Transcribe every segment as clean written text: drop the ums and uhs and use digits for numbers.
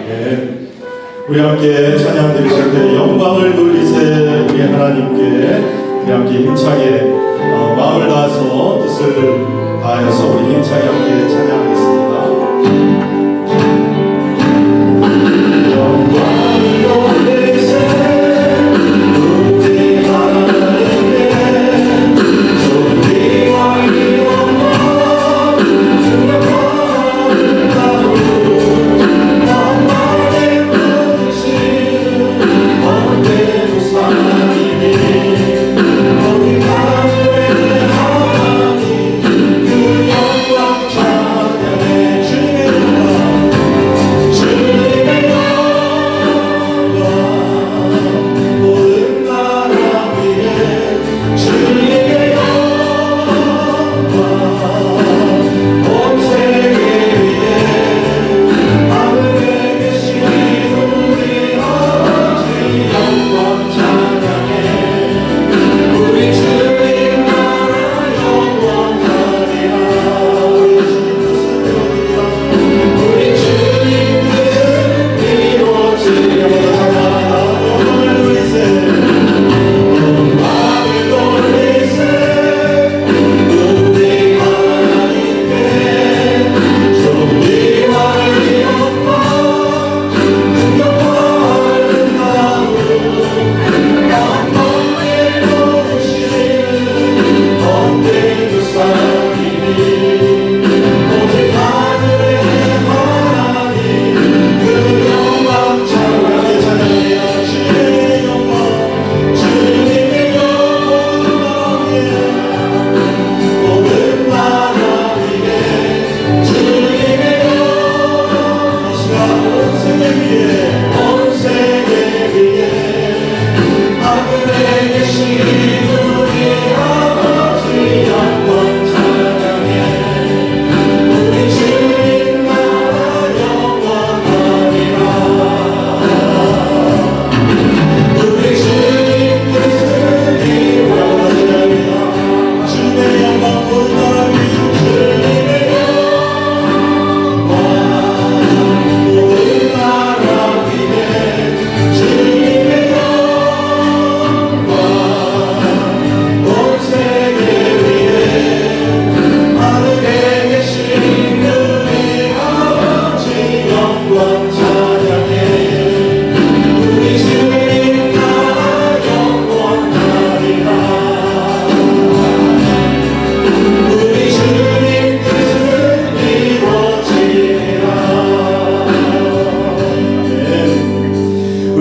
네. 우리 함께 찬양 드리실 때 영광을 돌리세 우리 하나님께 우리 함께 힘차게 마음을 다해서 뜻을 다해서 우리 힘차게 함께 찬양하겠습니다. 영광을 돌리세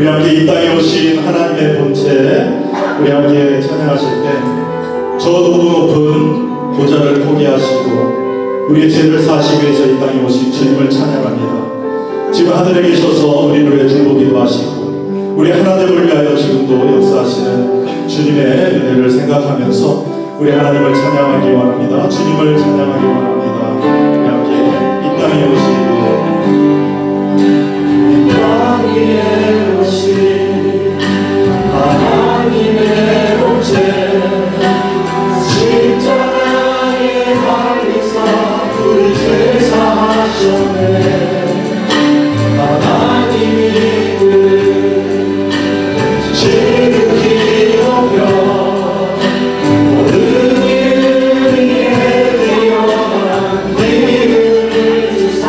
우리 함께 이 땅에 오신 하나님의 본체 우리 함께 찬양하실 때 저 높은 보좌를 포기하시고 우리의 죄를 사시기 위해서 이 땅에 오신 주님을 찬양합니다. 지금 하늘에 계셔서 우리를 위해 중보기도 하시고 우리 하나님을 위하여 지금도 역사하시는 주님의 은혜를 생각하면서 우리 하나님을 찬양하기 원합니다. 주님을 찬양하기 원합니다. 우리 함께 이 땅에 오신 하나님의 본체 십자가에 달리사 우리 죄 사하셨네. 하나님이 우리를 지극히 높여 모든 일을 위해 태어난 믿음을 주사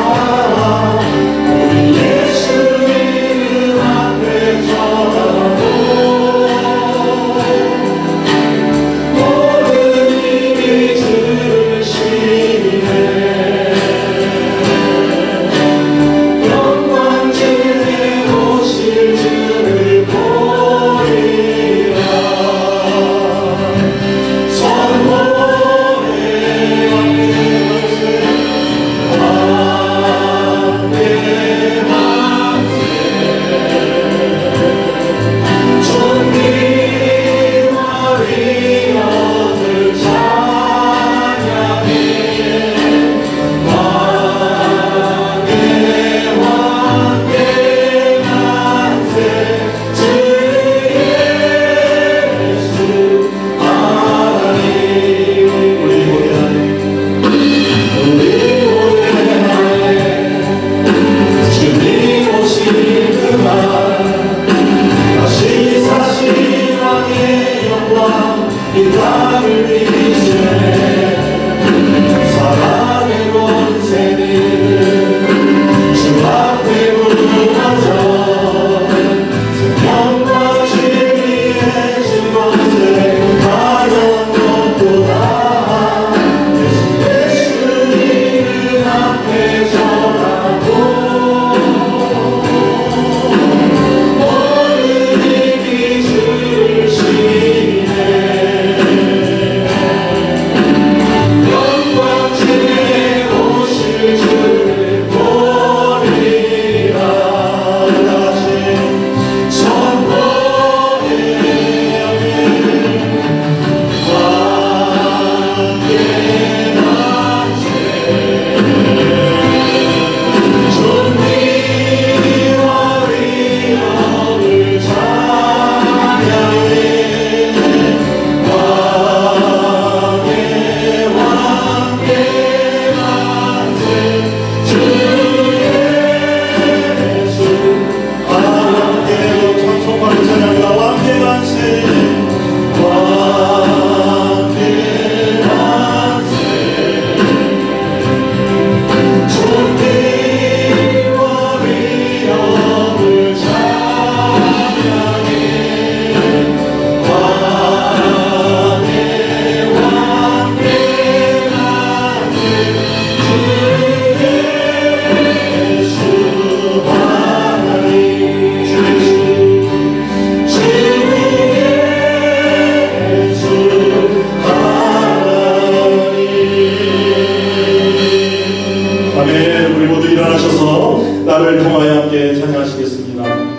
함께 찬양하시겠습니다.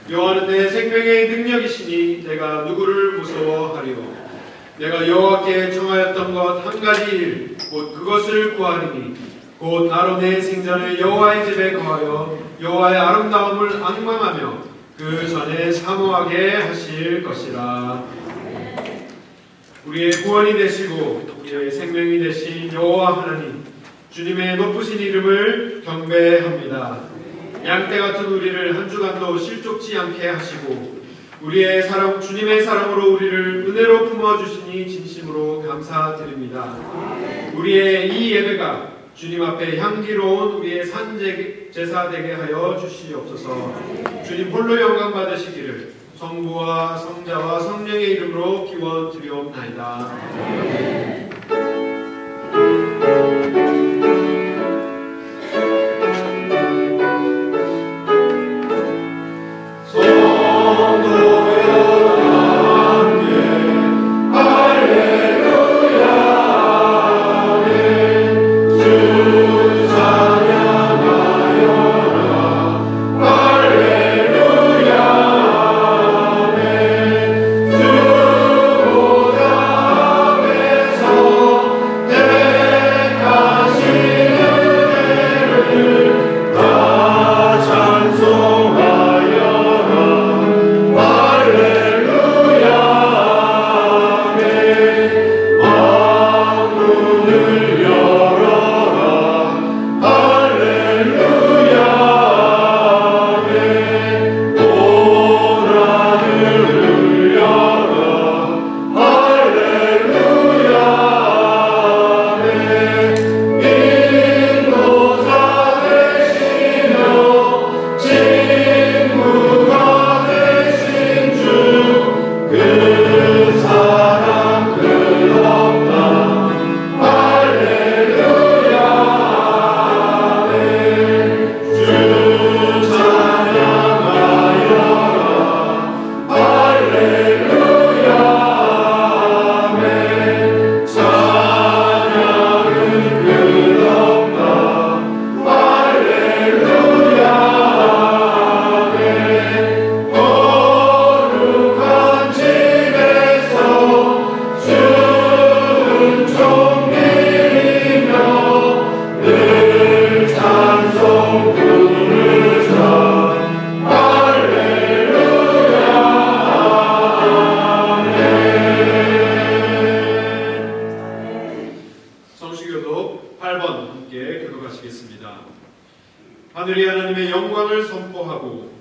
여호와는 내 생명의 능력이시니 내가 누구를 무서워하리요. 내가 여호와께 정하였던 것 한 가지 일 곧 그것을 구하리니 곧 나로 내 생전에 여호와의 집에 거하여 여호와의 아름다움을 앙망하며 그 전에 사모하게 하실 것이라. 우리의 구원이 되시고 우리의 생명이 되신 여호와 하나님, 주님의 높으신 이름을 경배합니다. 양떼 같은 우리를 한 주간도 실족치 않게 하시고 우리의 사랑, 주님의 사랑으로 우리를 은혜로 품어주시니 진심으로 감사드립니다. 우리의 이 예배가 주님 앞에 향기로운 우리의 산제사 되게 하여 주시옵소서. 주님 홀로 영광 받으시기를 성부와 성자와 성령의 이름으로 기원드리옵나이다. 주보다 하늘이 하나님의 영광을 선포하고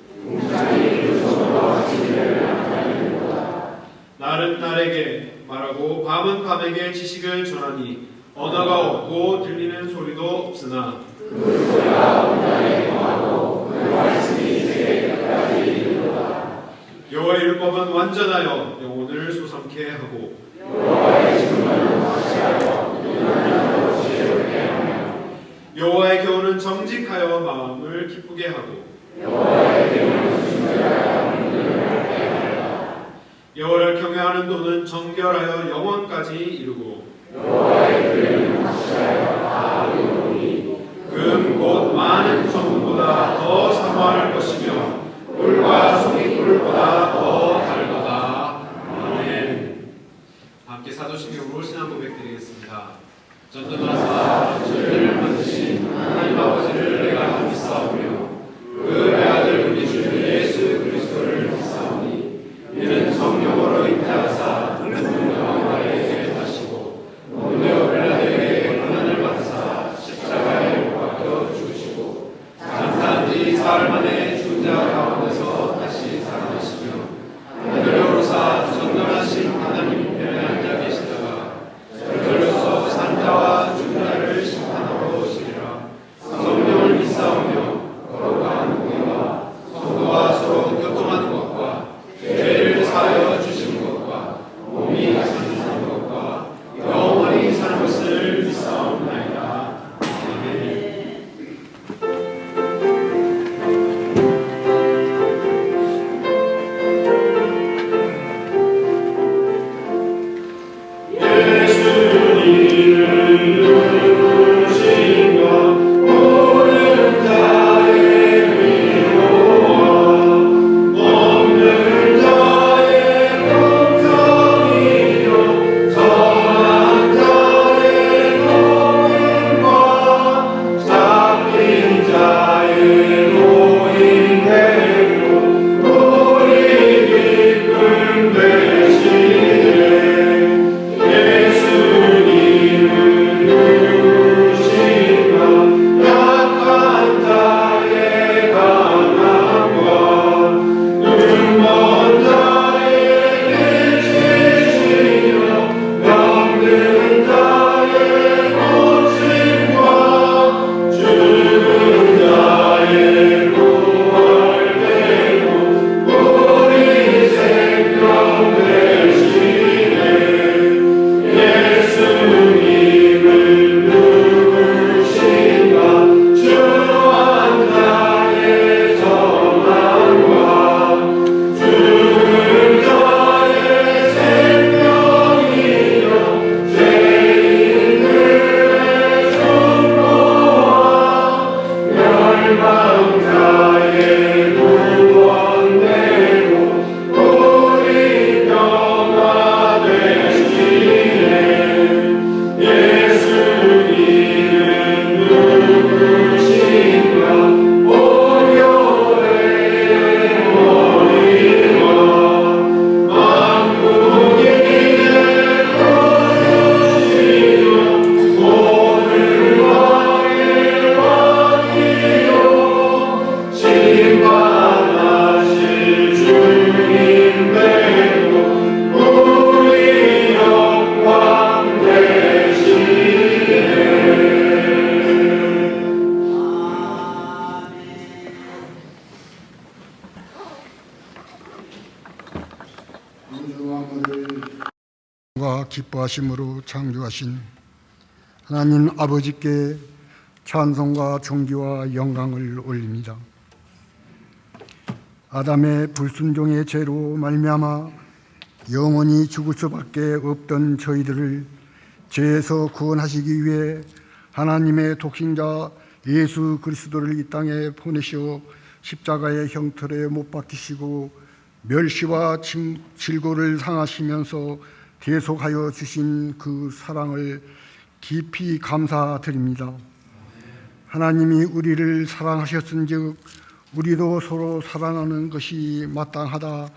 날은 날에게 말하고 밤은 밤에게 지식을 전하니 언어가 없고 들리는 소리도 없으나 그 소리가 온 날에 경하고 그 말씀이 세계까지 이르도다. 여호와의 율법은 완전하여 영혼을 솟삼케 하고 여호와의 증언은 확실하여 눈을 지혜롭게 하며 여호와의 교훈은 정직하여 마음을 기쁘게 하고 여호와의 교훈은 순결하여 눈을 밝게 하리라. 여호와를 경외하는 도는 정결하여 영원까지 이르고 여호와의 규례는 확실하여 다 의로우니 금 곧 많은 정금보다 더 사모할 것이며 꿀과 송이꿀보다 더 달도다. 아멘. 함께 사도신경으로 신앙 고백드리겠습니다. 전전하사 저희를 만드신 하나님 아버지를 내가 믿사오며 그 외아들 우리 주 예수 그리스도를 믿사오니 이는 성령으로 잉태하사 영광에게 하시고 본디오 빌라도에게 고난을 받으사 십자가에 못 박혀 죽으시고 장사한 지 사흘 만에 죽은 자 가운데서 다시 살아나시며 하늘에 오르사 전능하신 하나님 편에 앉아 계시다가 저절로서 산자와 죽은 자를 심판하러 오시리라. 성령을 믿사오며 거룩한 공의와 성도와 서로 교통하는 것과 죄를 사하여 주시는 것과 몸이 사는 것과 영원히 사는 것을 믿사옵나이다. 아멘. 기뻐하심으로 창조하신 하나님 아버지께 찬송과 존귀와 영광을 올립니다. 아담의 불순종의 죄로 말미암아 영원히 죽을 수밖에 없던 저희들을 죄에서 구원하시기 위해 하나님의 독생자 예수 그리스도를 이 땅에 보내시어 십자가의 형틀에 못 박히시고 멸시와 질고를 당하시면서 대속하여 주신 그 사랑을 깊이 감사드립니다. 하나님이 우리를 사랑하셨은즉 우리도 서로 사랑하는 것이 마땅하다.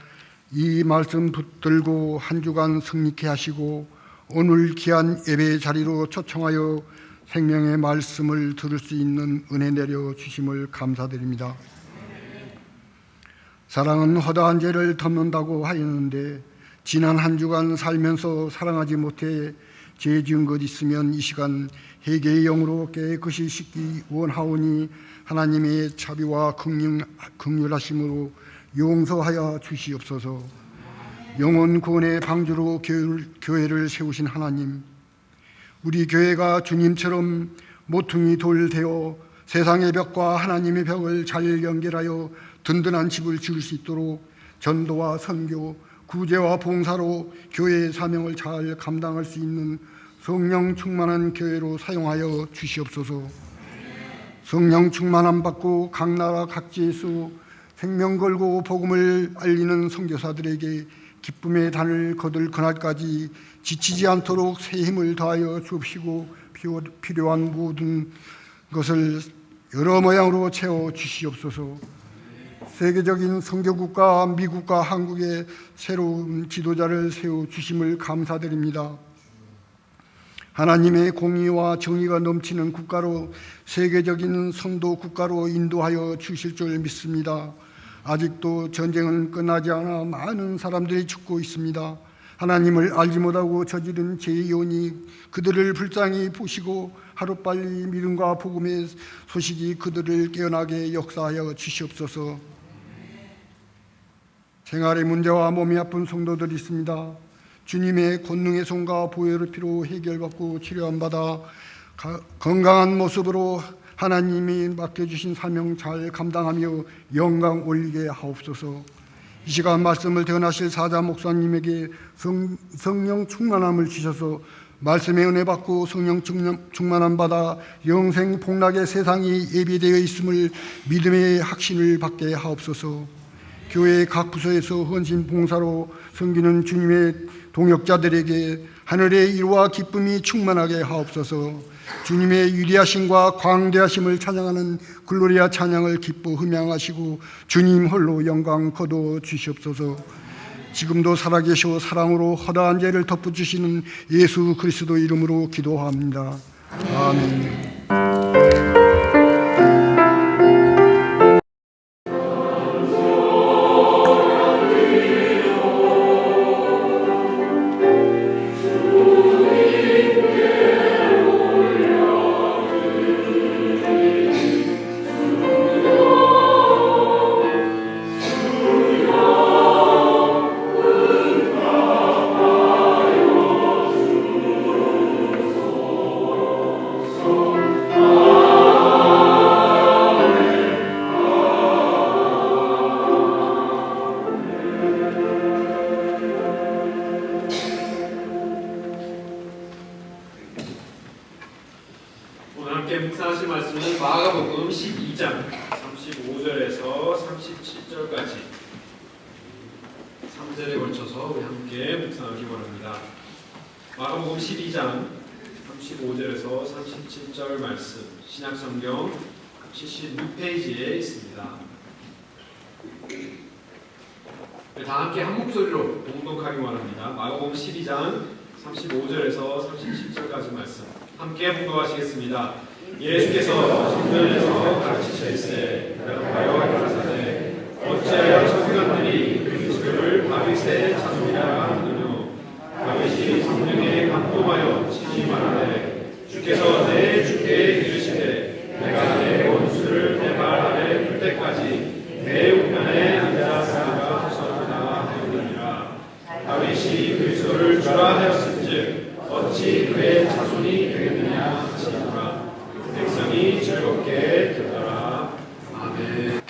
이 말씀 붙들고 한 주간 승리케 하시고 오늘 귀한 예배 자리로 초청하여 생명의 말씀을 들을 수 있는 은혜 내려 주심을 감사드립니다. 사랑은 허다한 죄를 덮는다고 하였는데 지난 한 주간 살면서 사랑하지 못해 죄 지은 것 있으면 이 시간 회개의 영으로 깨끗이 씻기 원하오니 하나님의 자비와 긍휼하심으로 용서하여 주시옵소서. 영혼 구원의 방주로 교회를 세우신 하나님, 우리 교회가 주님처럼 모퉁이 돌 되어 세상의 벽과 하나님의 벽을 잘 연결하여 든든한 집을 지을 수 있도록 전도와 선교, 구제와 봉사로 교회의 사명을 잘 감당할 수 있는 성령 충만한 교회로 사용하여 주시옵소서. 성령 충만함 받고 각 나라 각지에서 생명 걸고 복음을 알리는 선교사들에게 기쁨의 단을 거둘 그날까지 지치지 않도록 새 힘을 다하여 주옵시고 필요한 모든 것을 여러 모양으로 채워 주시옵소서. 세계적인 선교국가 미국과 한국에 새로운 지도자를 세워 주심을 감사드립니다. 하나님의 공의와 정의가 넘치는 국가로 세계적인 선도 국가로 인도하여 주실 줄 믿습니다. 아직도 전쟁은 끝나지 않아 많은 사람들이 죽고 있습니다. 하나님을 알지 못하고 저지른 죄의 요인이 그들을 불쌍히 보시고 하루빨리 믿음과 복음의 소식이 그들을 깨어나게 역사하여 주시옵소서. 생활의 문제와 몸이 아픈 성도들이 있습니다. 주님의 권능의 손과 보혈의 피로 해결받고 치료함받아 건강한 모습으로 하나님이 맡겨주신 사명 잘 감당하며 영광 올리게 하옵소서. 이 시간 말씀을 대언하실 사자 목사님에게 성령 충만함을 주셔서 말씀의 은혜 받고 성령 충만함 받아 영생 복락의 세상이 예비되어 있음을 믿음의 확신을 받게 하옵소서. 교회 각 부서에서 헌신 봉사로 섬기는 주님의 동역자들에게 하늘의 일과 기쁨이 충만하게 하옵소서. 주님의 위대하심과 광대하심을 찬양하는 글로리아 찬양을 기뻐 흠양하시고 주님 홀로 영광 거둬 주시옵소서. 지금도 살아계시고 사랑으로 허다한 죄를 덮어주시는 예수 그리스도 이름으로 기도합니다. 아멘. 함께 묵상하실 말씀은 마가복음 12장 35절에서 37절까지 3절에 걸쳐서 우리 함께 묵상하기 원합니다. 마가복음 12장 35절에서 37절 말씀 신약성경 76페이지에 있습니다. 다 함께 한 목소리로 봉독하기 원합니다. 마가복음 12장 35절에서 37절까지 말씀 함께 봉독하시겠습니다. 예수께서 성전에서 가르치실세 대답하여 가라사대 어찌하여 서기관들이 그리스도를 다윗의 자손이라 하느뇨 다윗이 성령에 감동하여 친히 말하되 주께서 내 주께 이르시되 내가 내 원수를 내 발 아래 둘 때까지 내 우편에 앉아 살리라 하셨다 하였느니라. 다윗이 그리스도를 주라 하였은즉 어찌 그의 자손이 되겠느냐 하시니라. 백성이 즐겁게 듣더라. 아멘.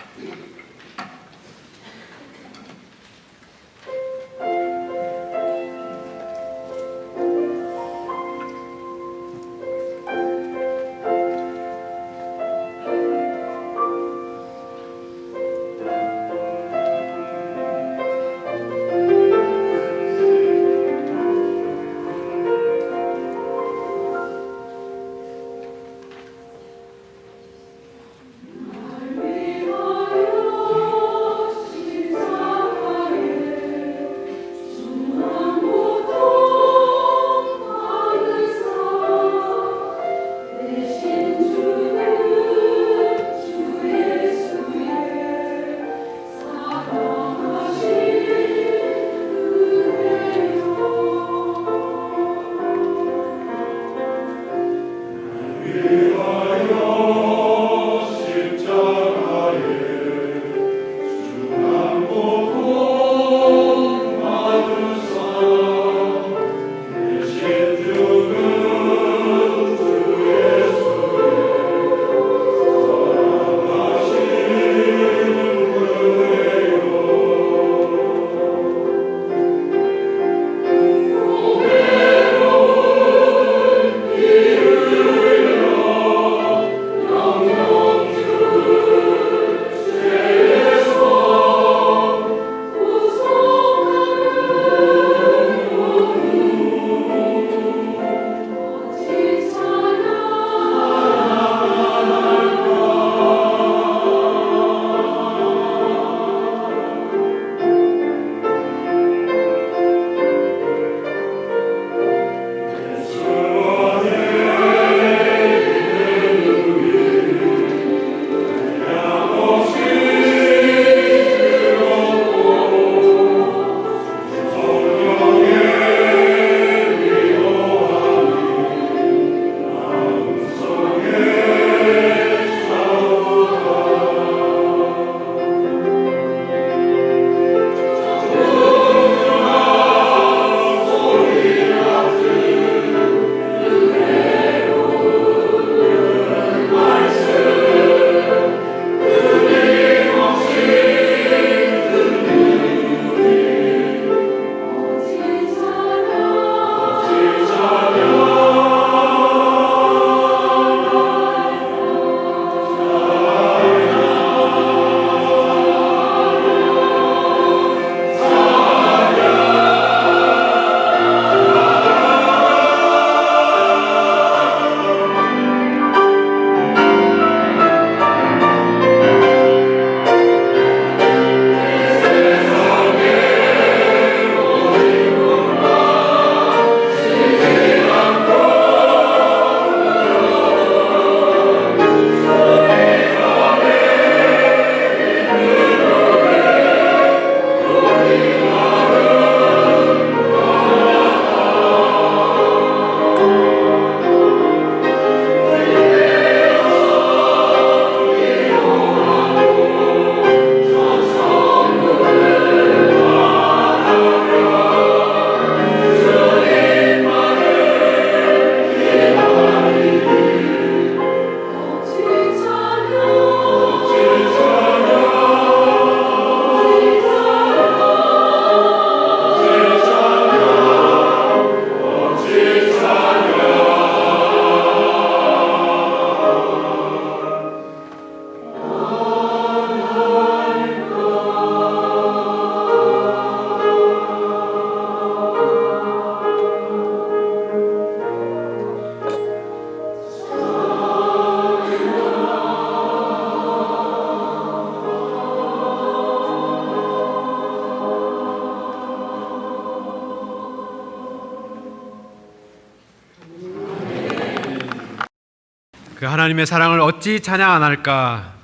그 하나님의 사랑을 어찌 찬양 안 할까.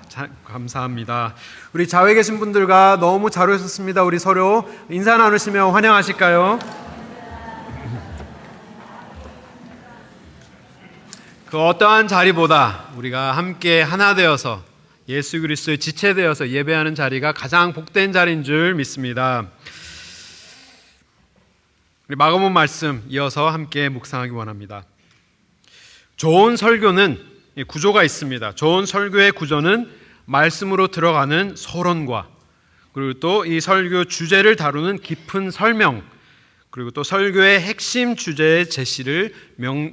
감사합니다. 우리 좌우에 계신 분들과 너무 잘 오셨습니다. 우리 서로 인사 나누시며 환영하실까요? 그 어떠한 자리보다 우리가 함께 하나 되어서 예수 그리스도의 지체되어서 예배하는 자리가 가장 복된 자리인 줄 믿습니다. 우리 마가복음 말씀 이어서 함께 묵상하기 원합니다. 좋은 설교는 구조가 있습니다. 좋은 설교의 구조는 말씀으로 들어가는 서론과 그리고 또 이 설교 주제를 다루는 깊은 설명, 그리고 또 설교의 핵심 주제의 제시를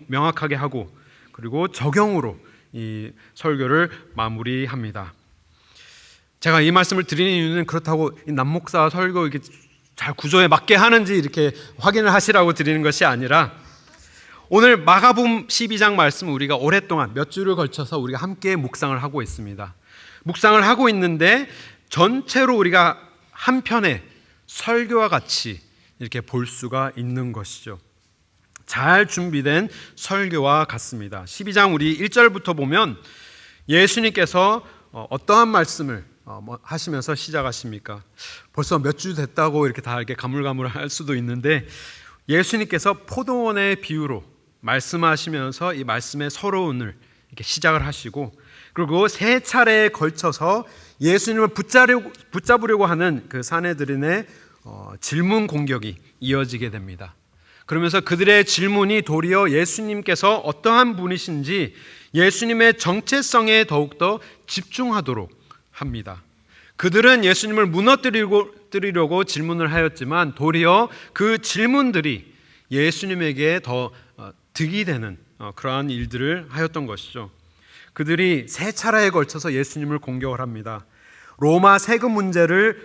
명확하게 하고 그리고 적용으로 이 설교를 마무리합니다. 제가 이 말씀을 드리는 이유는 그렇다고 이 남목사 설교 이렇게 잘 구조에 맞게 하는지 이렇게 확인을 하시라고 드리는 것이 아니라, 오늘 마가복음 12장 말씀을 우리가 오랫동안 몇 주를 걸쳐서 우리가 함께 묵상을 하고 있습니다. 묵상을 하고 있는데 전체로 우리가 한 편의 설교와 같이 이렇게 볼 수가 있는 것이죠. 잘 준비된 설교와 같습니다. 12장 우리 1절부터 보면 예수님께서 어떠한 말씀을 하시면서 시작하십니까? 벌써 몇 주 됐다고 이렇게 다 이렇게 가물가물할 수도 있는데, 예수님께서 포도원의 비유로 말씀하시면서 이 말씀의 서론을 이렇게 시작을 하시고, 그리고 세 차례에 걸쳐서 예수님을 붙잡으려고 하는 그 사내들인의 질문 공격이 이어지게 됩니다. 그러면서 그들의 질문이 도리어 예수님께서 어떠한 분이신지 예수님의 정체성에 더욱더 집중하도록 합니다. 그들은 예수님을 무너뜨리려고 질문을 하였지만 도리어 그 질문들이 예수님에게 더 득이 되는 그러한 일들을 하였던 것이죠. 그들이 세 차례에 걸쳐서 예수님을 공격을 합니다. 로마 세금 문제를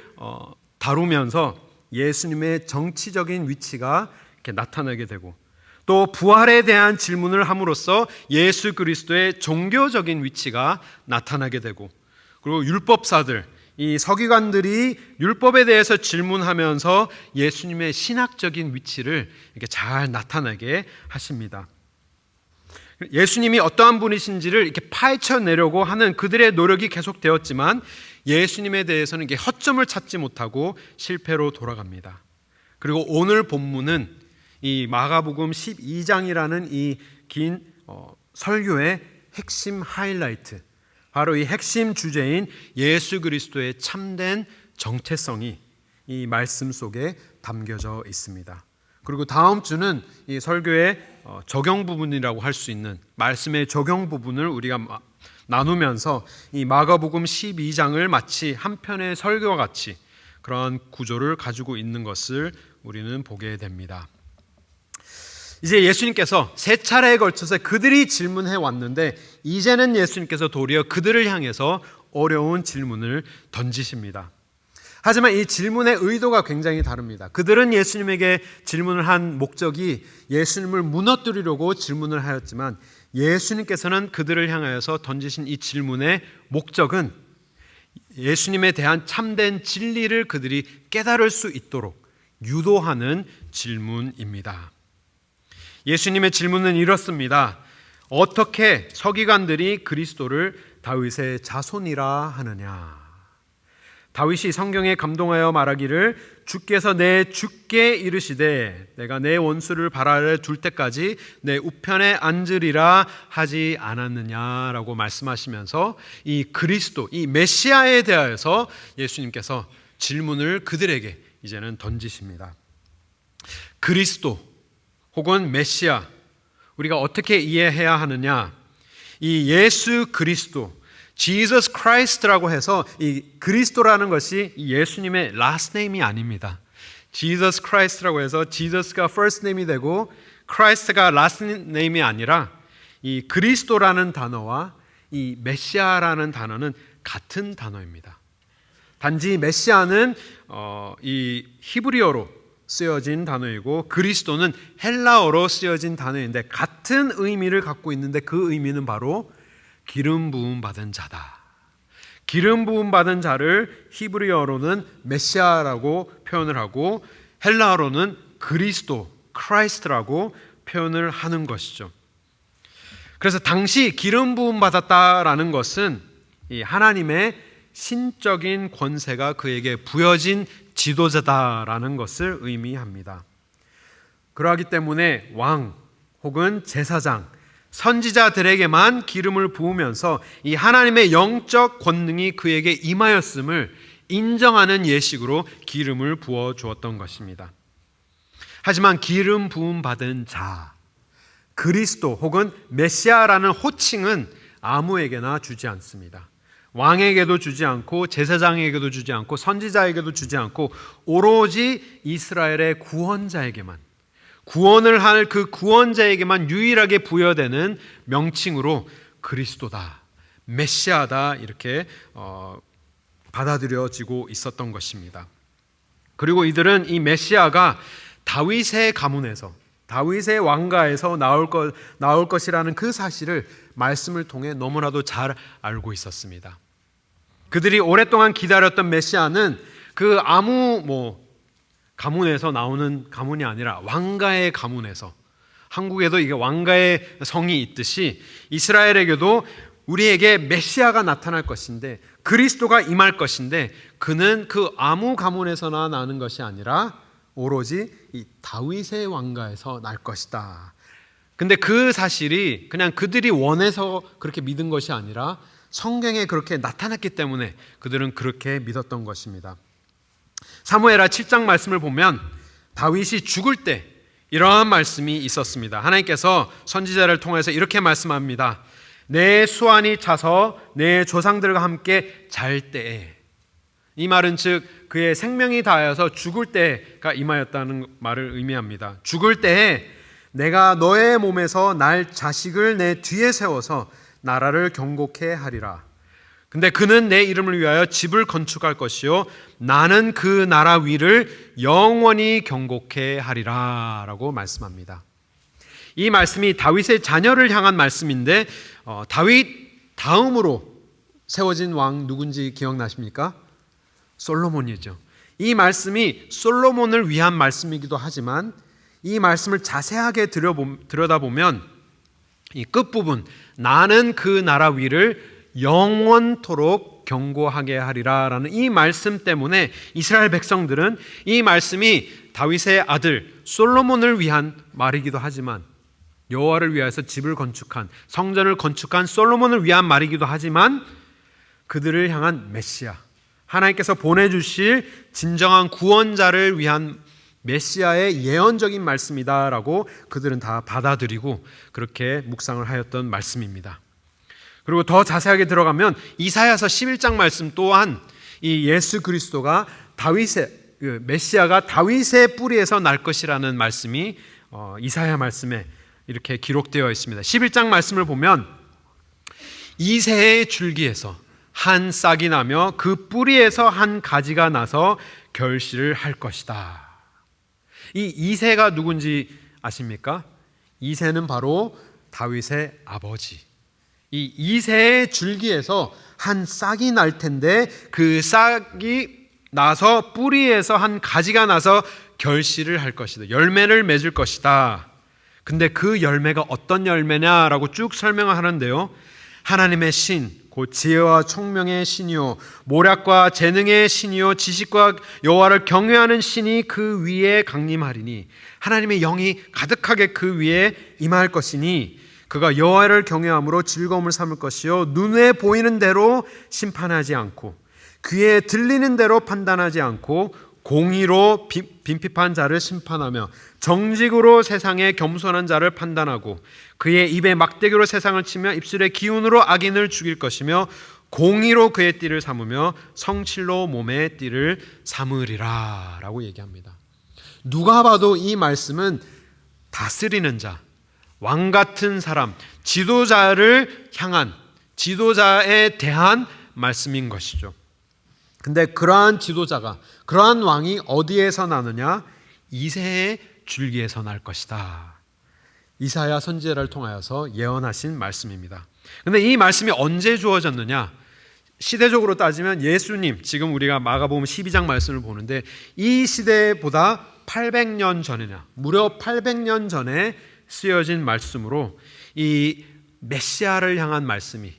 다루면서 예수님의 정치적인 위치가 이렇게 나타나게 되고, 또 부활에 대한 질문을 함으로써 예수 그리스도의 종교적인 위치가 나타나게 되고, 그리고 율법사들, 이 서기관들이 율법에 대해서 질문하면서 예수님의 신학적인 위치를 이렇게 잘 나타나게 하십니다. 예수님이 어떠한 분이신지를 이렇게 파헤쳐내려고 하는 그들의 노력이 계속되었지만 예수님에 대해서는 이게 허점을 찾지 못하고 실패로 돌아갑니다. 그리고 오늘 본문은 이 마가복음 12장이라는 이 긴 설교의 핵심 하이라이트, 바로 이 핵심 주제인 예수 그리스도의 참된 정체성이 이 말씀 속에 담겨져 있습니다. 그리고 다음 주는 이 설교의 적용 부분이라고 할 수 있는 말씀의 적용 부분을 우리가 나누면서 이 마가복음 12장을 마치 한 편의 설교와 같이 그러한 구조를 가지고 있는 것을 우리는 보게 됩니다. 이제 예수님께서 세 차례에 걸쳐서 그들이 질문해 왔는데, 이제는 예수님께서 도리어 그들을 향해서 어려운 질문을 던지십니다. 하지만 이 질문의 의도가 굉장히 다릅니다. 그들은 예수님에게 질문을 한 목적이 예수님을 무너뜨리려고 질문을 하였지만, 예수님께서는 그들을 향하여서 던지신 이 질문의 목적은 예수님에 대한 참된 진리를 그들이 깨달을 수 있도록 유도하는 질문입니다. 예수님의 질문은 이렇습니다. 어떻게 서기관들이 그리스도를 다윗의 자손이라 하느냐? 다윗이 성경에 감동하여 말하기를 주께서 내 주께 이르시되 내가 내 원수를 발 아래 둘 때까지 내 우편에 앉으리라 하지 않았느냐라고 말씀하시면서 이 그리스도, 이 메시아에 대하여서 예수님께서 질문을 그들에게 이제는 던지십니다. 그리스도 혹은 메시아, 우리가 어떻게 이해해야 하느냐? 이 예수 그리스도, Jesus Christ라고 해서 이 그리스도라는 것이 예수님의 last name이 아닙니다. Jesus Christ라고 해서 Jesus가 first name이 되고 Christ가 last name이 아니라, 이 그리스도라는 단어와 이 메시아라는 단어는 같은 단어입니다. 단지 메시아는 이 히브리어로 쓰여진 단어이고 그리스도는 헬라어로 쓰여진 단어인데 같은 의미를 갖고 있는데, 그 의미는 바로 기름 부음 받은 자다. 기름 부음 받은 자를 히브리어로는 메시아라고 표현을 하고 헬라어로는 그리스도, 크라이스트라고 표현을 하는 것이죠. 그래서 당시 기름 부음 받았다라는 것은 이 하나님의 신적인 권세가 그에게 부여진 지도자다라는 것을 의미합니다. 그러하기 때문에 왕 혹은 제사장, 선지자들에게만 기름을 부으면서 이 하나님의 영적 권능이 그에게 임하였음을 인정하는 예식으로 기름을 부어 주었던 것입니다. 하지만 기름 부음 받은 자, 그리스도 혹은 메시아라는 호칭은 아무에게나 주지 않습니다. 왕에게도 주지 않고 제사장에게도 주지 않고 선지자에게도 주지 않고 오로지 이스라엘의 구원자에게만, 구원을 할 그 구원자에게만 유일하게 부여되는 명칭으로 그리스도다, 메시아다 이렇게 받아들여지고 있었던 것입니다. 그리고 이들은 이 메시아가 다윗의 가문에서, 다윗의 왕가에서 나올 것이라는 그 사실을 말씀을 통해 너무나도 잘 알고 있었습니다. 그들이 오랫동안 기다렸던 메시아는 그 아무 가문에서 나오는 가문이 아니라 왕가의 가문에서, 한국에도 이게 왕가의 성이 있듯이 이스라엘에게도 우리에게 메시아가 나타날 것인데, 그리스도가 임할 것인데, 그는 그 아무 가문에서나 나는 것이 아니라 오로지 이 다윗의 왕가에서 날 것이다. 근데 그 사실이 그냥 그들이 원해서 그렇게 믿은 것이 아니라 성경에 그렇게 나타났기 때문에 그들은 그렇게 믿었던 것입니다. 사무엘하 7장 말씀을 보면 다윗이 죽을 때 이러한 말씀이 있었습니다. 하나님께서 선지자를 통해서 이렇게 말씀합니다. 내 수완이 차서 내 조상들과 함께 잘 때에, 이 말은 즉 그의 생명이 다하여서 죽을 때가 임하였다는 말을 의미합니다. 죽을 때에 내가 너의 몸에서 날 자식을 내 뒤에 세워서 나라를 경고케 하리라. 근데 그는 내 이름을 위하여 집을 건축할 것이요 나는 그 나라 위를 영원히 경고케 하리라 라고 말씀합니다. 이 말씀이 다윗의 자녀를 향한 말씀인데 다윗 다음으로 세워진 왕 누군지 기억나십니까? 솔로몬이죠. 이 말씀이 솔로몬을 위한 말씀이기도 하지만 이 말씀을 자세하게 들여다보면 이 끝부분, 나는 그 나라 위를 영원토록 경고하게 하리라 라는 이 말씀 때문에 이스라엘 백성들은 이 말씀이 다윗의 아들 솔로몬을 위한 말이기도 하지만, 여호와를 위해서 집을 건축한, 성전을 건축한 솔로몬을 위한 말이기도 하지만, 그들을 향한 메시아, 하나님께서 보내주실 진정한 구원자를 위한 메시아의 예언적인 말씀이다라고 그들은 다 받아들이고 그렇게 묵상을 하였던 말씀입니다. 그리고 더 자세하게 들어가면 이사야서 11장 말씀 또한 이 예수 그리스도가 메시아가 다윗의 뿌리에서 날 것이라는 말씀이 이사야 말씀에 이렇게 기록되어 있습니다. 11장 말씀을 보면 이새의 줄기에서 한 싹이 나며 그 뿌리에서 한 가지가 나서 결실을 할 것이다. 이 이새가 누군지 아십니까? 이새는 바로 다윗의 아버지. 이 이새의 줄기에서 한 싹이 날 텐데 그 싹이 나서 뿌리에서 한 가지가 나서 결실을 할 것이다. 열매를 맺을 것이다. 근데 그 열매가 어떤 열매냐라고 쭉 설명을 하는데요. 하나님의 신, 곧 지혜와 총명의 신이요 모략과 재능의 신이요 지식과 여호와를 경외하는 신이 그 위에 강림하리니, 하나님의 영이 가득하게 그 위에 임할 것이니 그가 여호와를 경외함으로 즐거움을 삼을 것이요 눈에 보이는 대로 심판하지 않고 귀에 들리는 대로 판단하지 않고 공의로 빈핍한 자를 심판하며 정직으로 세상에 겸손한 자를 판단하고 그의 입에 막대기로 세상을 치며 입술의 기운으로 악인을 죽일 것이며 공의로 그의 띠를 삼으며 성실로 몸의 띠를 삼으리라 라고 얘기합니다. 누가 봐도 이 말씀은 다스리는 자, 왕 같은 사람, 지도자를 향한, 지도자에 대한 말씀인 것이죠. 근데 그러한 지도자가, 그러한 왕이 어디에서 나느냐? 이새의 줄기에서 날 것이다. 이사야 선지자를 통하여서 예언하신 말씀입니다. 근데 이 말씀이 언제 주어졌느냐? 시대적으로 따지면 예수님, 지금 우리가 마가복음 12장 말씀을 보는데 이 시대보다 800년 전이냐, 무려 800년 전에 쓰여진 말씀으로 이 메시아를 향한 말씀이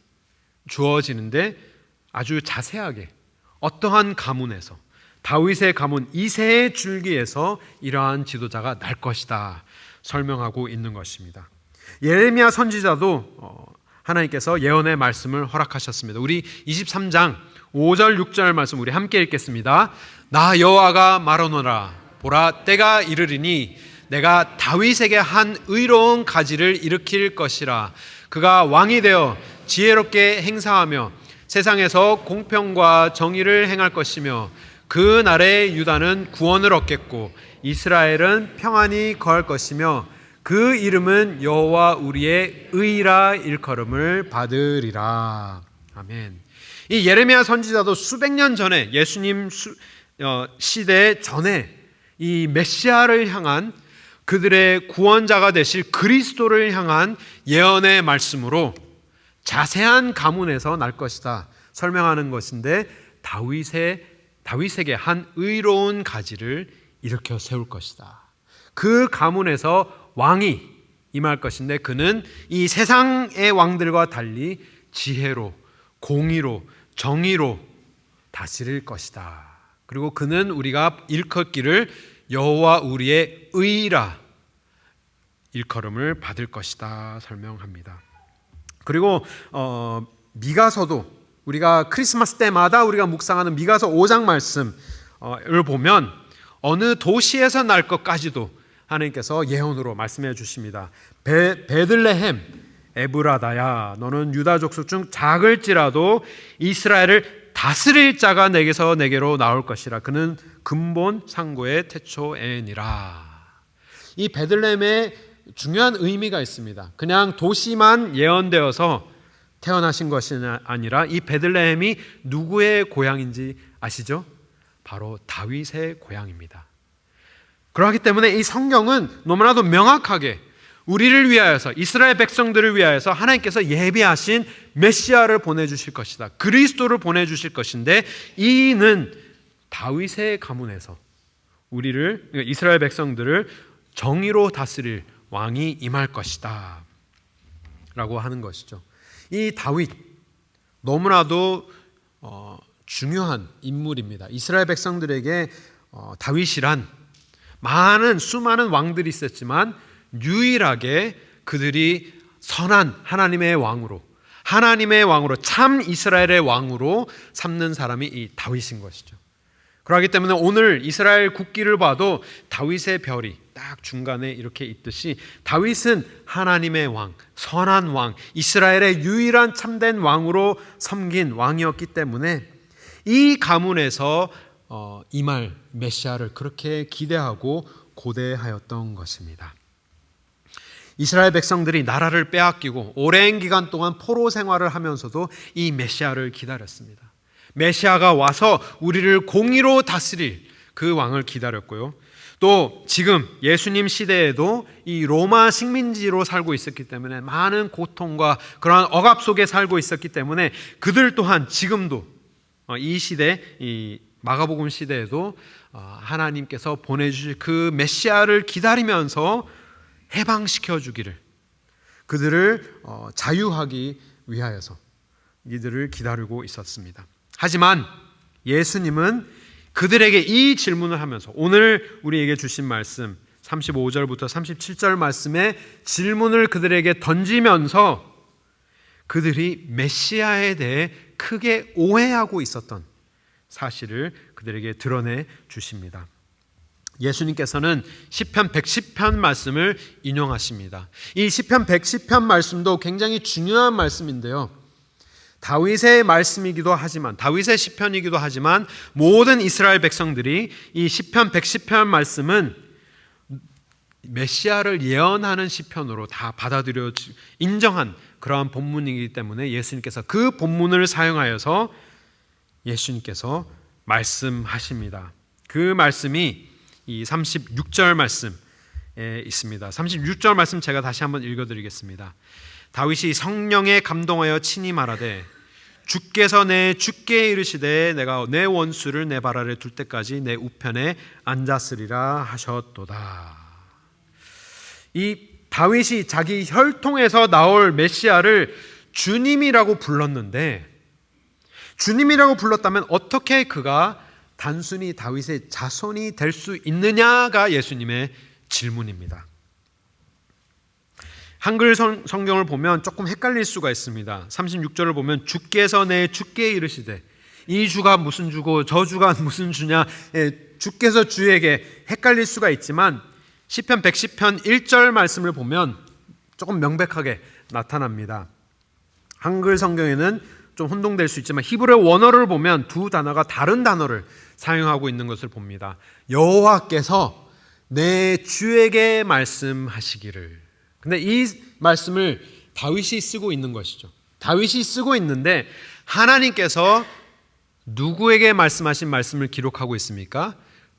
주어지는데 아주 자세하게 어떠한 가문에서, 다윗의 가문 이새의 줄기에서 이러한 지도자가 날 것이다 설명하고 있는 것입니다. 예레미야 선지자도 하나님께서 예언의 말씀을 허락하셨습니다. 우리 23장 5절 6절 말씀 우리 함께 읽겠습니다. 나 여호와가 말하노라. 보라, 때가 이르리니 내가 다윗에게 한 의로운 가지를 일으킬 것이라. 그가 왕이 되어 지혜롭게 행사하며 세상에서 공평과 정의를 행할 것이며 그 날에 유다는 구원을 얻겠고 이스라엘은 평안히 거할 것이며 그 이름은 여호와 우리의 의라 일컬음을 받으리라. 아멘. 이 예레미야 선지자도 수백 년 전에 예수님 시대 전에 이 메시아를 향한, 그들의 구원자가 되실 그리스도를 향한 예언의 말씀으로 자세한 가문에서 날 것이다 설명하는 것인데, 다윗에게 한 의로운 가지를 일으켜 세울 것이다. 그 가문에서 왕이 임할 것인데 그는 이 세상의 왕들과 달리 지혜로, 공의로, 정의로 다스릴 것이다. 그리고 그는 우리가 일컫기를 여호와 우리의 의라 일컬음을 받을 것이다 설명합니다. 그리고 미가서도 우리가 크리스마스 때마다 우리가 묵상하는 미가서 5장 말씀을 보면 어느 도시에서 날 것까지도 하나님께서 예언으로 말씀해 주십니다. 베들레헴 에브라다야, 너는 유다 족속 중 작을지라도 이스라엘을 다스릴 자가 내게로 나올 것이라. 그는 근본 상고의 태초에니라. 이 베들레헴에 중요한 의미가 있습니다. 그냥 도시만 예언되어서 태어나신 것이 아니라 이 베들레헴이 누구의 고향인지 아시죠? 바로 다윗의 고향입니다. 그렇기 때문에 이 성경은 너무나도 명확하게 우리를 위하여서, 이스라엘 백성들을 위하여서 하나님께서 예비하신 메시아를 보내주실 것이다, 그리스도를 보내주실 것인데, 이는 다윗의 가문에서 우리를, 이스라엘 백성들을 정의로 다스릴 왕이 임할 것이다 라고 하는 것이죠. 이 다윗 너무나도 중요한 인물입니다. 이스라엘 백성들에게 다윗이란 많은 수많은 왕들이 있었지만 유일하게 그들이 선한 하나님의 왕으로 참 이스라엘의 왕으로 삼는 사람이 이 다윗인 것이죠. 그렇기 때문에 오늘 이스라엘 국기를 봐도 다윗의 별이 딱 중간에 이렇게 있듯이 다윗은 하나님의 왕, 선한 왕, 이스라엘의 유일한 참된 왕으로 섬긴 왕이었기 때문에 이 가문에서 임할 메시아를 그렇게 기대하고 고대하였던 것입니다. 이스라엘 백성들이 나라를 빼앗기고 오랜 기간 동안 포로 생활을 하면서도 이 메시아를 기다렸습니다. 메시아가 와서 우리를 공의로 다스릴 그 왕을 기다렸고요. 또 지금 예수님 시대에도 이 로마 식민지로 살고 있었기 때문에 많은 고통과 그러한 억압 속에 살고 있었기 때문에 그들 또한 지금도 이 시대, 이 마가복음 시대에도 하나님께서 보내주실 그 메시아를 기다리면서 해방시켜 주기를, 그들을 자유하기 위하여서 이들을 기다리고 있었습니다. 하지만 예수님은 그들에게 이 질문을 하면서 오늘 우리에게 주신 말씀 35절부터 37절 말씀에 질문을 그들에게 던지면서 그들이 메시아에 대해 크게 오해하고 있었던 사실을 그들에게 드러내 주십니다. 예수님께서는 시편 110편 말씀을 인용하십니다. 이 시편 110편 말씀도 굉장히 중요한 말씀인데요, 다윗의 말씀이기도 하지만, 다윗의 시편이기도 하지만 모든 이스라엘 백성들이 이 시편 110편 말씀은 메시아를 예언하는 시편으로 다 받아들여 인정한 그러한 본문이기 때문에 예수님께서 그 본문을 사용하여서 예수님께서 말씀하십니다. 그 말씀이 이 36절 말씀에 있습니다. 36절 말씀 제가 다시 한번 읽어드리겠습니다. 다윗이 성령에 감동하여 친히 말하되 주께서 내 주께 이르시되 내가 내 원수를 내 발 아래 둘 때까지 내 우편에 앉았으리라 하셨도다. 이 다윗이 자기 혈통에서 나올 메시아를 주님이라고 불렀는데, 주님이라고 불렀다면 어떻게 그가 단순히 다윗의 자손이 될 수 있느냐가 예수님의 질문입니다. 한글 성경을 보면 조금 헷갈릴 수가 있습니다. 36절을 보면 주께서 내 주께 이르시되, 이 주가 무슨 주고 저 주가 무슨 주냐, 주께서 주에게 헷갈릴 수가 있지만 시편 110편 1절 말씀을 보면 조금 명백하게 나타납니다. 한글 성경에는 좀 혼동될 수 있지만 히브리 원어를 보면 두 단어가 다른 단어를 사용하고 있는 것을 봅니다. 여호와께서 내 주에게 말씀하시기를. 근데 이 말씀을 다윗이 쓰고 있는 것이죠. 다윗이 쓰고 있는데 하나님께서 누구에게 말씀하신 말씀을 기록하고 있습니까?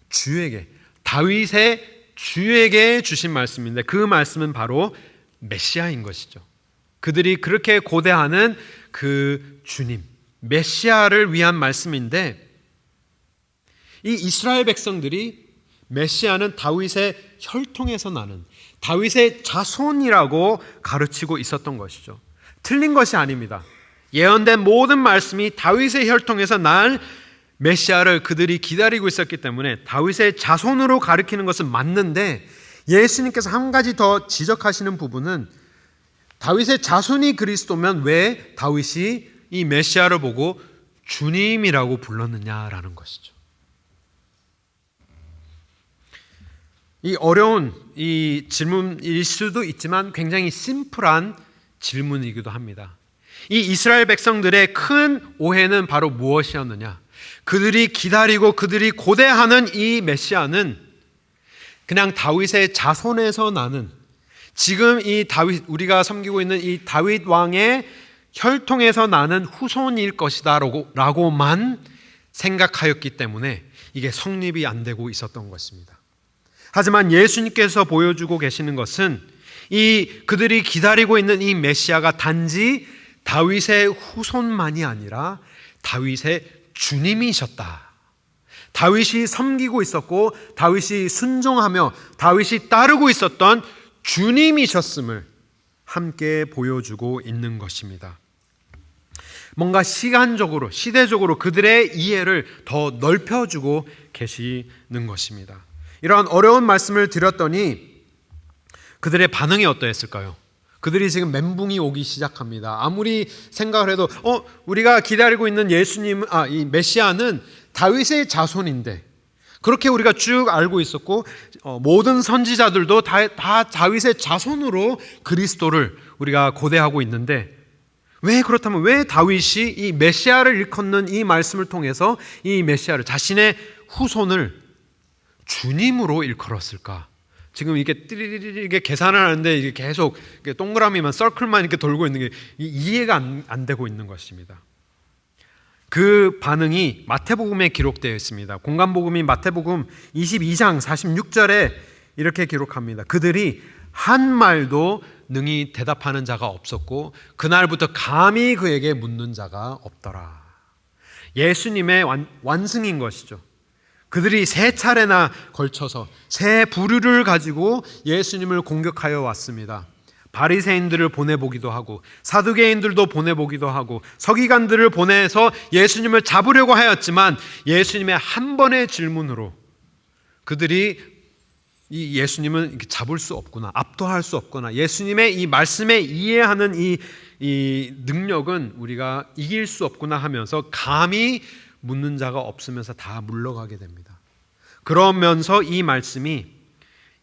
주에게, 다윗의 주에게 주신 말씀인데 그 말씀은 바로 메시아인 것이죠. 그들이 그렇게 고대하는 그 주님, 메시아를 위한 말씀인데, 이 이스라엘 백성들이 메시아는 다윗의 혈통에서 나는 다윗의 자손이라고 가르치고 있었던 것이죠. 틀린 것이 아닙니다. 예언된 모든 말씀이 다윗의 혈통에서 난 메시아를 그들이 기다리고 있었기 때문에 다윗의 자손으로 가리키는 것은 맞는데, 예수님께서 한 가지 더 지적하시는 부분은 다윗의 자손이 그리스도면 왜 다윗이 이 메시아를 보고 주님이라고 불렀느냐라는 것이죠. 이 어려운 이 질문일 수도 있지만 굉장히 심플한 질문이기도 합니다. 이 이스라엘 백성들의 큰 오해는 바로 무엇이었느냐? 그들이 기다리고 그들이 고대하는 이 메시아는 그냥 다윗의 자손에서 나는, 지금 이 다윗, 우리가 섬기고 있는 이 다윗 왕의 혈통에서 나는 후손일 것이다 라고만 생각하였기 때문에 이게 성립이 안 되고 있었던 것입니다. 하지만 예수님께서 보여주고 계시는 것은 이 그들이 기다리고 있는 이 메시아가 단지 다윗의 후손만이 아니라 다윗의 주님이셨다. 다윗이 섬기고 있었고 다윗이 순종하며 다윗이 따르고 있었던 주님이셨음을 함께 보여주고 있는 것입니다. 뭔가 시간적으로, 시대적으로 그들의 이해를 더 넓혀주고 계시는 것입니다. 이러한 어려운 말씀을 드렸더니 그들의 반응이 어떠했을까요? 그들이 지금 멘붕이 오기 시작합니다. 아무리 생각을 해도 우리가 기다리고 있는 예수님, 이 메시아는 다윗의 자손인데, 그렇게 우리가 쭉 알고 있었고 모든 선지자들도 다 다윗의 자손으로 그리스도를 우리가 고대하고 있는데, 왜 그렇다면 왜 다윗이 이 메시아를 일컫는 이 말씀을 통해서 이 메시아를, 자신의 후손을 주님으로 일컬었을까? 지금 이게 이게 계산을 하는데 이게 계속 동그라미만, 서클만 이렇게 돌고 있는 게 이해가 안 되고 있는 것입니다. 그 반응이 마태복음에 기록되어 있습니다. 공간복음인 마태복음 22장 46절에 이렇게 기록합니다. 그들이 한 말도 능히 대답하는 자가 없었고 그날부터 감히 그에게 묻는 자가 없더라. 예수님의 완승인 것이죠. 그들이 세 차례나 걸쳐서 세 부류를 가지고 예수님을 공격하여 왔습니다. 바리새인들을 보내보기도 하고 사두개인들도 보내보기도 하고 서기관들을 보내서 예수님을 잡으려고 하였지만 예수님의 한 번의 질문으로 그들이 이 예수님은 잡을 수 없구나, 압도할 수 없구나, 예수님의 이 말씀에 이해하는 이 능력은 우리가 이길 수 없구나 하면서 감히 묻는 자가 없으면서 다 물러가게 됩니다. 그러면서 이 말씀이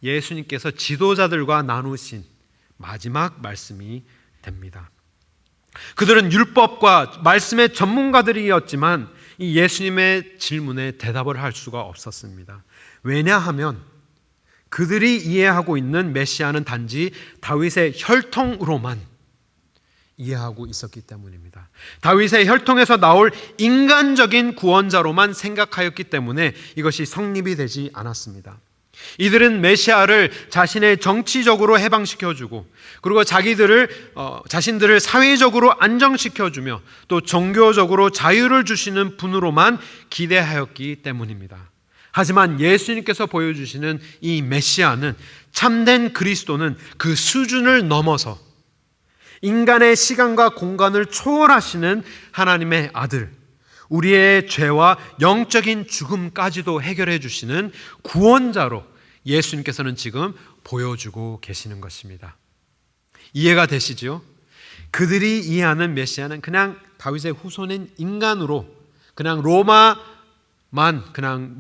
예수님께서 지도자들과 나누신 마지막 말씀이 됩니다. 그들은 율법과 말씀의 전문가들이었지만 이 예수님의 질문에 대답을 할 수가 없었습니다. 왜냐하면 그들이 이해하고 있는 메시아는 단지 다윗의 혈통으로만 이해하고 있었기 때문입니다. 다윗의 혈통에서 나올 인간적인 구원자로만 생각하였기 때문에 이것이 성립이 되지 않았습니다. 이들은 메시아를 자신의 정치적으로 해방시켜주고 그리고 자신들을 사회적으로 안정시켜주며 또 종교적으로 자유를 주시는 분으로만 기대하였기 때문입니다. 하지만 예수님께서 보여주시는 이 메시아는, 참된 그리스도는 그 수준을 넘어서 인간의 시간과 공간을 초월하시는 하나님의 아들, 우리의 죄와 영적인 죽음까지도 해결해 주시는 구원자로 예수님께서는 지금 보여주고 계시는 것입니다. 이해가 되시죠? 그들이 이해하는 메시아는 그냥 다윗의 후손인 인간으로 그냥 로마만 그냥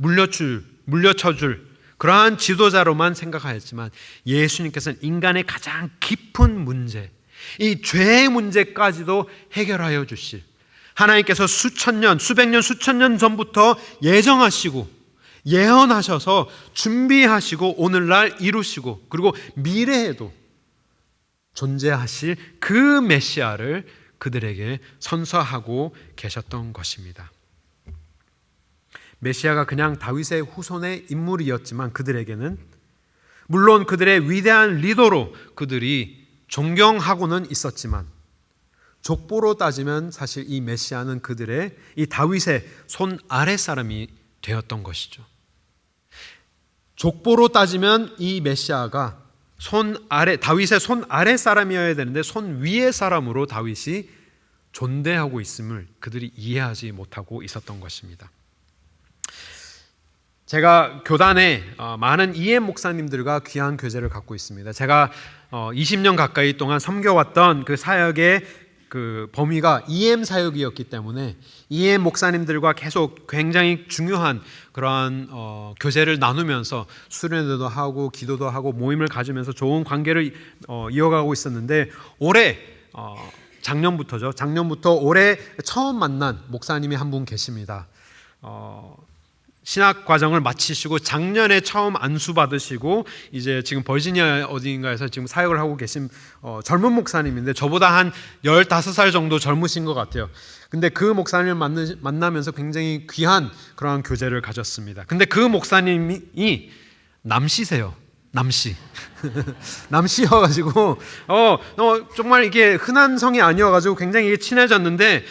물려쳐줄 그러한 지도자로만 생각하였지만, 예수님께서는 인간의 가장 깊은 문제, 이 죄의 문제까지도 해결하여 주실, 하나님께서 수천 년, 수백 년, 수천 년 전부터 예정하시고 예언하셔서 준비하시고 오늘날 이루시고 그리고 미래에도 존재하실 그 메시아를 그들에게 선서하고 계셨던 것입니다. 메시아가 그냥 다윗의 후손의 인물이었지만 그들에게는, 물론 그들의 위대한 리더로 그들이 존경하고는 있었지만, 족보로 따지면 사실 이 메시아는 그들의, 이 다윗의 손 아래 사람이 되었던 것이죠. 족보로 따지면 이 메시아가 다윗의 손 아래 사람이어야 되는데 손 위의 사람으로 다윗이 존대하고 있음을 그들이 이해하지 못하고 있었던 것입니다. 제가 교단에 많은 EM 목사님들과 귀한 교제를 갖고 있습니다. 제가 20년 가까이 동안 섬겨왔던 그 사역의 그 범위가 EM 사역이었기 때문에 EM 목사님들과 계속 굉장히 중요한 그러한 교제를 나누면서 수련회도 하고 기도도 하고 모임을 가지면서 좋은 관계를 이어가고 있었는데, 올해 작년부터 올해 처음 만난 목사님이 한 분 계십니다. 신학 과정을 마치시고 작년에 처음 안수 받으시고 이제 지금 버지니아 어디인가에서 지금 사역을 하고 계신 젊은 목사님인데, 저보다 한 15살 정도 젊으신 것 같아요. 근데 그 목사님을 만나면서 굉장히 귀한 그러한 교제를 가졌습니다. 근데 그 목사님이 남씨세요. 남씨. 남씨여가지고 정말 이게 흔한 성이 아니어가지고 굉장히 친해졌는데,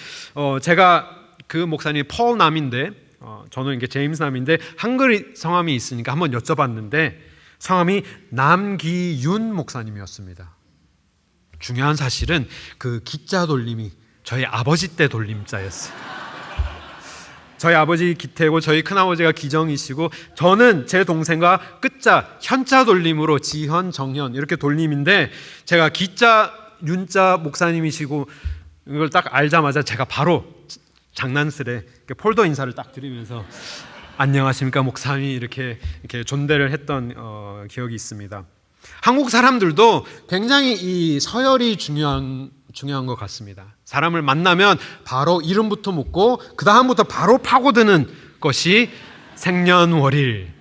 제가 그 목사님이 펄 남인데, 저는 이게 제임스 남인데 한글 성함이 있으니까 한번 여쭤봤는데 성함이 남기윤 목사님이었습니다. 중요한 사실은 그 기자 돌림이 저희 아버지 때 돌림자였어요. 저희 아버지 기태고 저희 큰아버지가 기정이시고, 저는 제 동생과 끝자 현자 돌림으로 지현, 정현 이렇게 돌림인데, 제가 기자 윤자 목사님이시고 이걸 딱 알자마자 제가 바로 장난스레 폴더 인사를 딱 드리면서 안녕하십니까 목사님 이렇게 존대를 했던 기억이 있습니다. 한국 사람들도 굉장히 이 서열이 중요한 것 같습니다. 사람을 만나면 바로 이름부터 묻고 그 다음부터 바로 파고드는 것이 생년월일,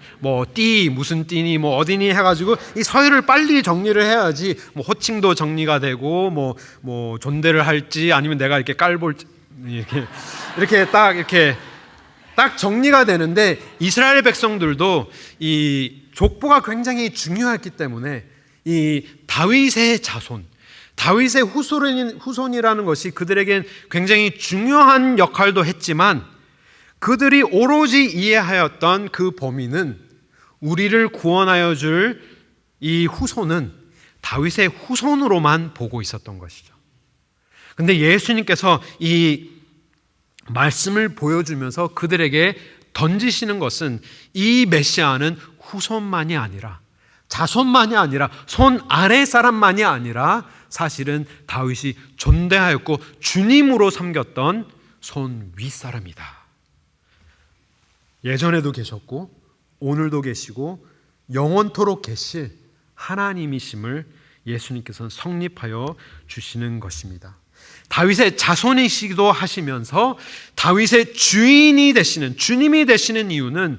띠 무슨 띠니 어디니 해가지고 이 서열을 빨리 정리를 해야지 호칭도 정리가 되고 존대를 할지 아니면 내가 이렇게 깔볼지 이렇게 딱 정리가 되는데, 이스라엘 백성들도 이 족보가 굉장히 중요했기 때문에 이 다윗의 자손, 다윗의 후손이라는 것이 그들에겐 굉장히 중요한 역할도 했지만, 그들이 오로지 이해하였던 그 범위는, 우리를 구원하여 줄 이 후손은 다윗의 후손으로만 보고 있었던 것이죠. 근데 예수님께서 이 말씀을 보여주면서 그들에게 던지시는 것은, 이 메시아는 후손만이 아니라, 자손만이 아니라, 손 아래 사람만이 아니라 사실은 다윗이 존대하였고 주님으로 섬겼던 손 위 사람이다. 예전에도 계셨고 오늘도 계시고 영원토록 계실 하나님이심을 예수님께서는 성립하여 주시는 것입니다. 다윗의 자손이시기도 하시면서 다윗의 주인이 되시는, 주님이 되시는 이유는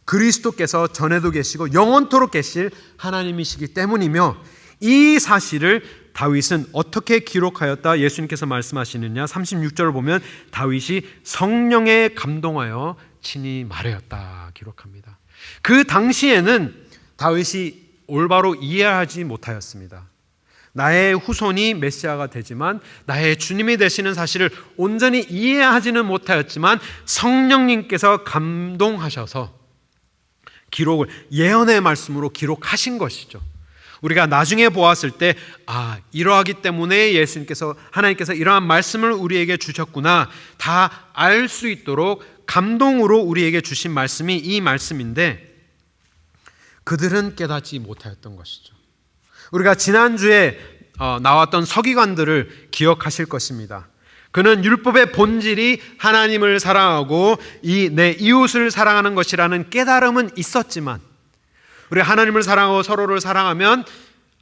그리스도께서 전에도 계시고 영원토록 계실 하나님이시기 때문이며, 이 사실을 다윗은 어떻게 기록하였다 예수님께서 말씀하시느냐, 36절을 보면 다윗이 성령에 감동하여 친히 말하였다 기록합니다. 그 당시에는 다윗이 올바로 이해하지 못하였습니다. 나의 후손이 메시아가 되지만 나의 주님이 되시는 사실을 온전히 이해하지는 못하였지만, 성령님께서 감동하셔서 기록을 예언의 말씀으로 기록하신 것이죠. 우리가 나중에 보았을 때 이러하기 때문에 하나님께서 이러한 말씀을 우리에게 주셨구나 다 알 수 있도록 감동으로 우리에게 주신 말씀이 이 말씀인데 그들은 깨닫지 못하였던 것이죠. 우리가 지난주에 나왔던 서기관들을 기억하실 것입니다. 그는 율법의 본질이 하나님을 사랑하고 내 이웃을 사랑하는 것이라는 깨달음은 있었지만 우리가 하나님을 사랑하고 서로를 사랑하면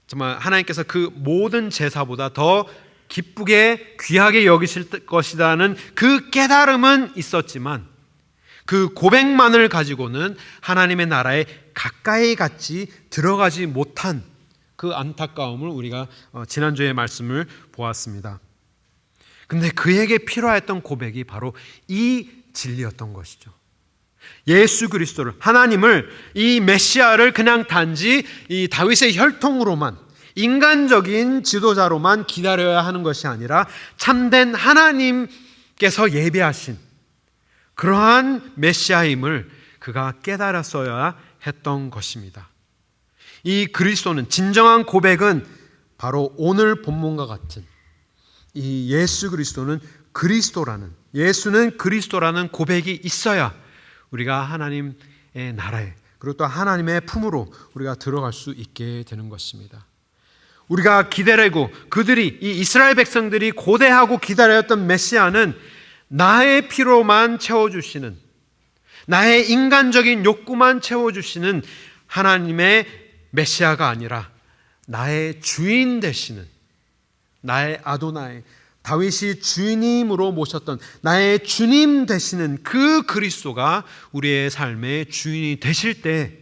정말 하나님께서 그 모든 제사보다 더 기쁘게 귀하게 여기실 것이라는 그 깨달음은 있었지만 그 고백만을 가지고는 하나님의 나라에 가까이 들어가지 못한 그 안타까움을 우리가 지난주에 말씀을 보았습니다. 근데 그에게 필요했던 고백이 바로 이 진리였던 것이죠. 예수 그리스도를, 하나님을, 이 메시아를 그냥 단지 이 다윗의 혈통으로만, 인간적인 지도자로만 기다려야 하는 것이 아니라 참된 하나님께서 예비하신 그러한 메시아임을 그가 깨달았어야 했던 것입니다. 이 그리스도는, 진정한 고백은 바로 오늘 본문과 같은 이 예수 그리스도는 예수는 그리스도라는 고백이 있어야 우리가 하나님의 나라에, 그리고 또 하나님의 품으로 우리가 들어갈 수 있게 되는 것입니다. 우리가 기다리고 이 이스라엘 백성들이 고대하고 기다렸던 메시아는 나의 피로만 채워주시는, 나의 인간적인 욕구만 채워주시는 하나님의 메시아가 아니라 나의 주인 되시는, 나의 아도나이, 다윗이 주님으로 모셨던 나의 주님 되시는 그 그리스도가 우리의 삶의 주인이 되실 때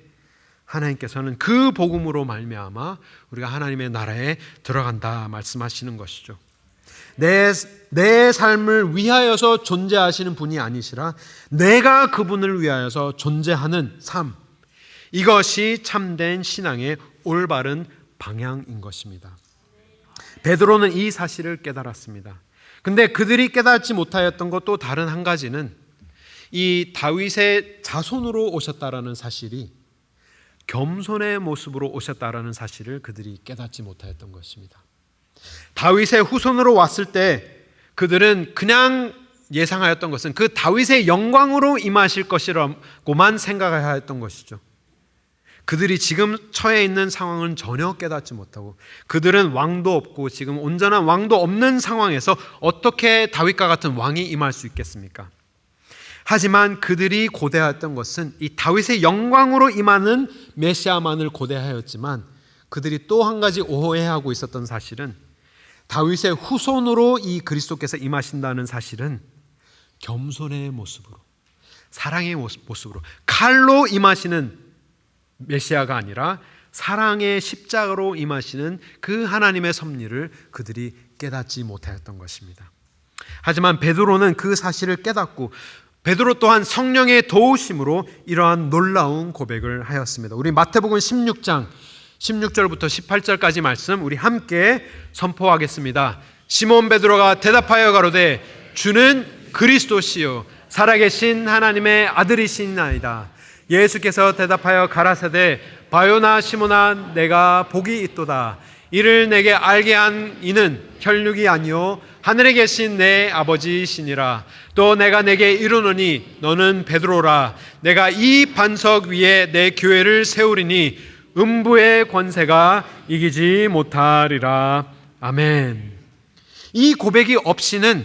하나님께서는 그 복음으로 말미암아 우리가 하나님의 나라에 들어간다 말씀하시는 것이죠. 내 삶을 위하여서 존재하시는 분이 아니시라 내가 그분을 위하여서 존재하는 삶, 이것이 참된 신앙의 올바른 방향인 것입니다. 베드로는 이 사실을 깨달았습니다. 근데 그들이 깨닫지 못하였던 것 또 다른 한 가지는 이 다윗의 자손으로 오셨다라는 사실이 겸손의 모습으로 오셨다라는 사실을 그들이 깨닫지 못하였던 것입니다. 다윗의 후손으로 왔을 때 그들은 그냥 예상하였던 것은 그 다윗의 영광으로 임하실 것이라고만 생각하였던 것이죠. 그들이 지금 처해 있는 상황은 전혀 깨닫지 못하고 그들은 왕도 없고 지금 온전한 왕도 없는 상황에서 어떻게 다윗과 같은 왕이 임할 수 있겠습니까? 하지만 그들이 고대하였던 것은 이 다윗의 영광으로 임하는 메시아만을 고대하였지만 그들이 또 한 가지 오해하고 있었던 사실은 다윗의 후손으로 이 그리스도께서 임하신다는 사실은 겸손의 모습으로, 사랑의 모습으로, 칼로 임하시는 메시아가 아니라 사랑의 십자가로 임하시는 그 하나님의 섭리를 그들이 깨닫지 못하였던 것입니다. 하지만 베드로는 그 사실을 깨닫고 베드로 또한 성령의 도우심으로 이러한 놀라운 고백을 하였습니다. 우리 마태복음 16장 16절부터 18절까지 말씀 우리 함께 선포하겠습니다. 시몬 베드로가 대답하여 가로되 주는 그리스도시요 살아계신 하나님의 아들이시나이다. 예수께서 대답하여 가라사대 바요나 시몬아 내가 복이 있도다. 이를 내게 알게 한 이는 혈육이 아니요 하늘에 계신 내 아버지시니라. 또 내가 내게 이르노니 너는 베드로라. 내가 이 반석 위에 내 교회를 세우리니 음부의 권세가 이기지 못하리라. 아멘. 이 고백이 없이는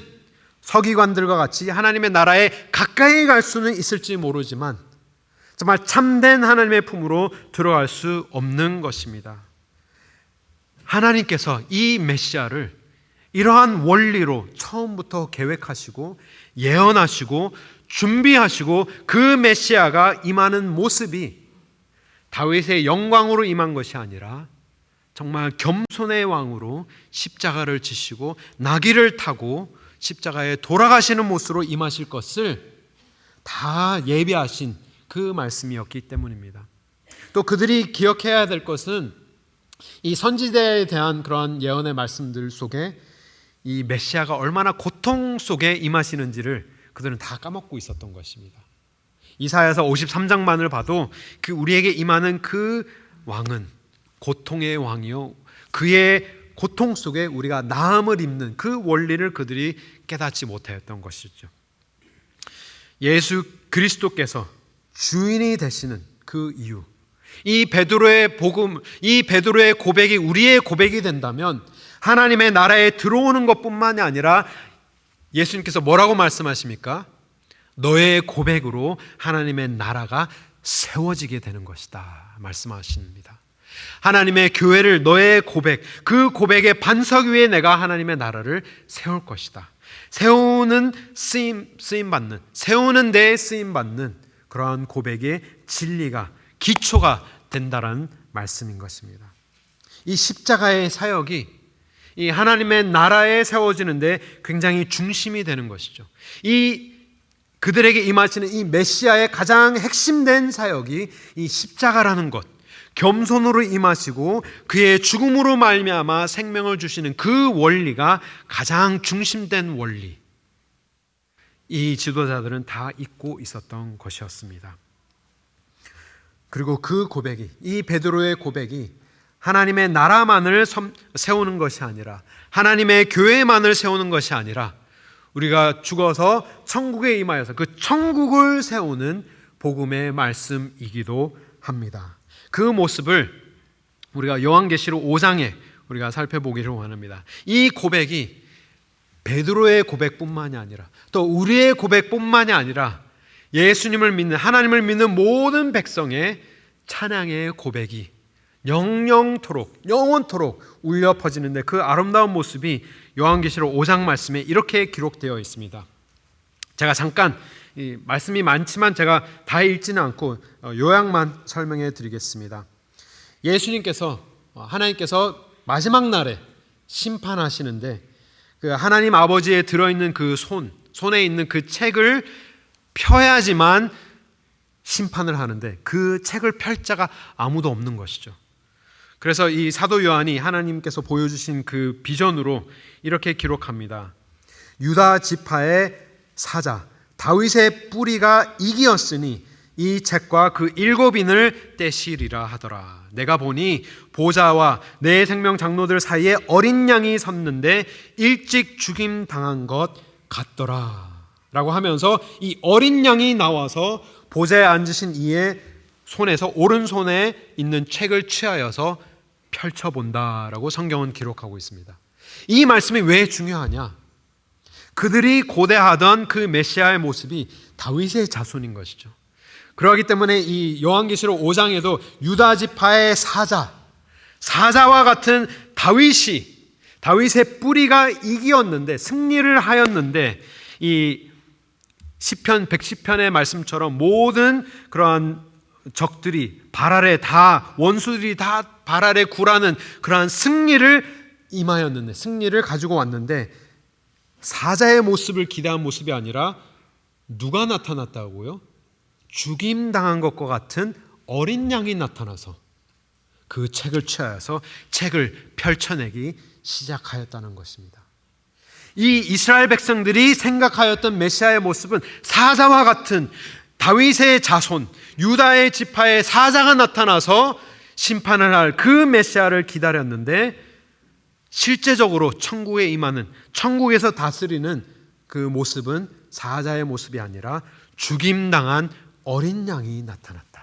서기관들과 같이 하나님의 나라에 가까이 갈 수는 있을지 모르지만 정말 참된 하나님의 품으로 들어갈 수 없는 것입니다. 하나님께서 이 메시아를 이러한 원리로 처음부터 계획하시고 예언하시고 준비하시고 그 메시아가 임하는 모습이 다윗의 영광으로 임한 것이 아니라 정말 겸손의 왕으로 십자가를 지시고 나귀를 타고 십자가에 돌아가시는 모습으로 임하실 것을 다 예비하신 그 말씀이었기 때문입니다. 또 그들이 기억해야 될 것은 이 선지자에 대한 그런 예언의 말씀들 속에 이 메시아가 얼마나 고통 속에 임하시는지를 그들은 다 까먹고 있었던 것입니다. 이사야서 53장만을 봐도 그 우리에게 임하는 그 왕은 고통의 왕이요, 그의 고통 속에 우리가 나음을 입는 그 원리를 그들이 깨닫지 못하였던 것이죠. 예수 그리스도께서 주인이 되시는 그 이유, 이 베드로의 복음, 이 베드로의 고백이 우리의 고백이 된다면 하나님의 나라에 들어오는 것뿐만이 아니라 예수님께서 뭐라고 말씀하십니까? 너의 고백으로 하나님의 나라가 세워지게 되는 것이다 말씀하십니다. 하나님의 교회를 너의 고백, 그 고백의 반석 위에 내가 하나님의 나라를 세울 것이다. 세우는 쓰임받는, 세우는 데에 쓰임받는 그러한 고백의 진리가, 기초가 된다라는 말씀인 것입니다. 이 십자가의 사역이 이 하나님의 나라에 세워지는데 굉장히 중심이 되는 것이죠. 이 그들에게 임하시는 이 메시아의 가장 핵심된 사역이 이 십자가라는 것, 겸손으로 임하시고 그의 죽음으로 말미암아 생명을 주시는 그 원리가 가장 중심된 원리, 이 지도자들은 다 잊고 있었던 것이었습니다. 그리고 그 고백이, 이 베드로의 고백이 하나님의 나라만을 세우는 것이 아니라, 하나님의 교회만을 세우는 것이 아니라 우리가 죽어서 천국에 임하여서 그 천국을 세우는 복음의 말씀이기도 합니다. 그 모습을 우리가 요한계시록 5장에 우리가 살펴보기를 원합니다. 이 고백이 베드로의 고백뿐만이 아니라 또 우리의 고백뿐만이 아니라 예수님을 믿는, 하나님을 믿는 모든 백성의 찬양의 고백이 영영토록, 영원토록 울려 퍼지는데 그 아름다운 모습이 요한계시록 5장 말씀에 이렇게 기록되어 있습니다. 제가 잠깐, 이 말씀이 많지만 제가 다 읽지는 않고 요약만 설명해 드리겠습니다. 예수님께서, 하나님께서 마지막 날에 심판하시는데 그 하나님 아버지에 들어있는 그 손에 있는 그 책을 펴야지만 심판을 하는데 그 책을 펼 자가 아무도 없는 것이죠. 그래서 이 사도 요한이 하나님께서 보여주신 그 비전으로 이렇게 기록합니다. 유다 지파의 사자 다윗의 뿌리가 이기었으니 이 책과 그 7인을 떼시리라 하더라. 내가 보니 보좌와 내 생명 장로들 사이에 어린 양이 섰는데 일찍 죽임 당한 것 같더라 라고 하면서 이 어린 양이 나와서 보좌에 앉으신 이의 손에서 오른손에 있는 책을 취하여서 펼쳐본다라고 성경은 기록하고 있습니다. 이 말씀이 왜 중요하냐? 그들이 고대하던 그 메시아의 모습이 다윗의 자손인 것이죠. 그렇기 때문에 이 요한계시록 5장에도 유다 지파의 사자와 같은 다윗의 뿌리가 이기었는데, 승리를 하였는데, 이 시편 110편의 말씀처럼 모든 그러한 적들이 발 아래 다, 원수들이 다 발 아래 굴하는 그러한 승리를 임하였는데, 승리를 가지고 왔는데 사자의 모습을 기대한 모습이 아니라 누가 나타났다고요? 죽임당한 것과 같은 어린 양이 나타나서 그 책을 취하여서 책을 펼쳐내기 시작하였다는 것입니다. 이 이스라엘 백성들이 생각하였던 메시아의 모습은 사자와 같은 다윗의 자손, 유다의 지파의 사자가 나타나서 심판을 할 그 메시아를 기다렸는데, 실제적으로 천국에 임하는, 천국에서 다스리는 그 모습은 사자의 모습이 아니라 죽임당한 어린 양이 나타났다.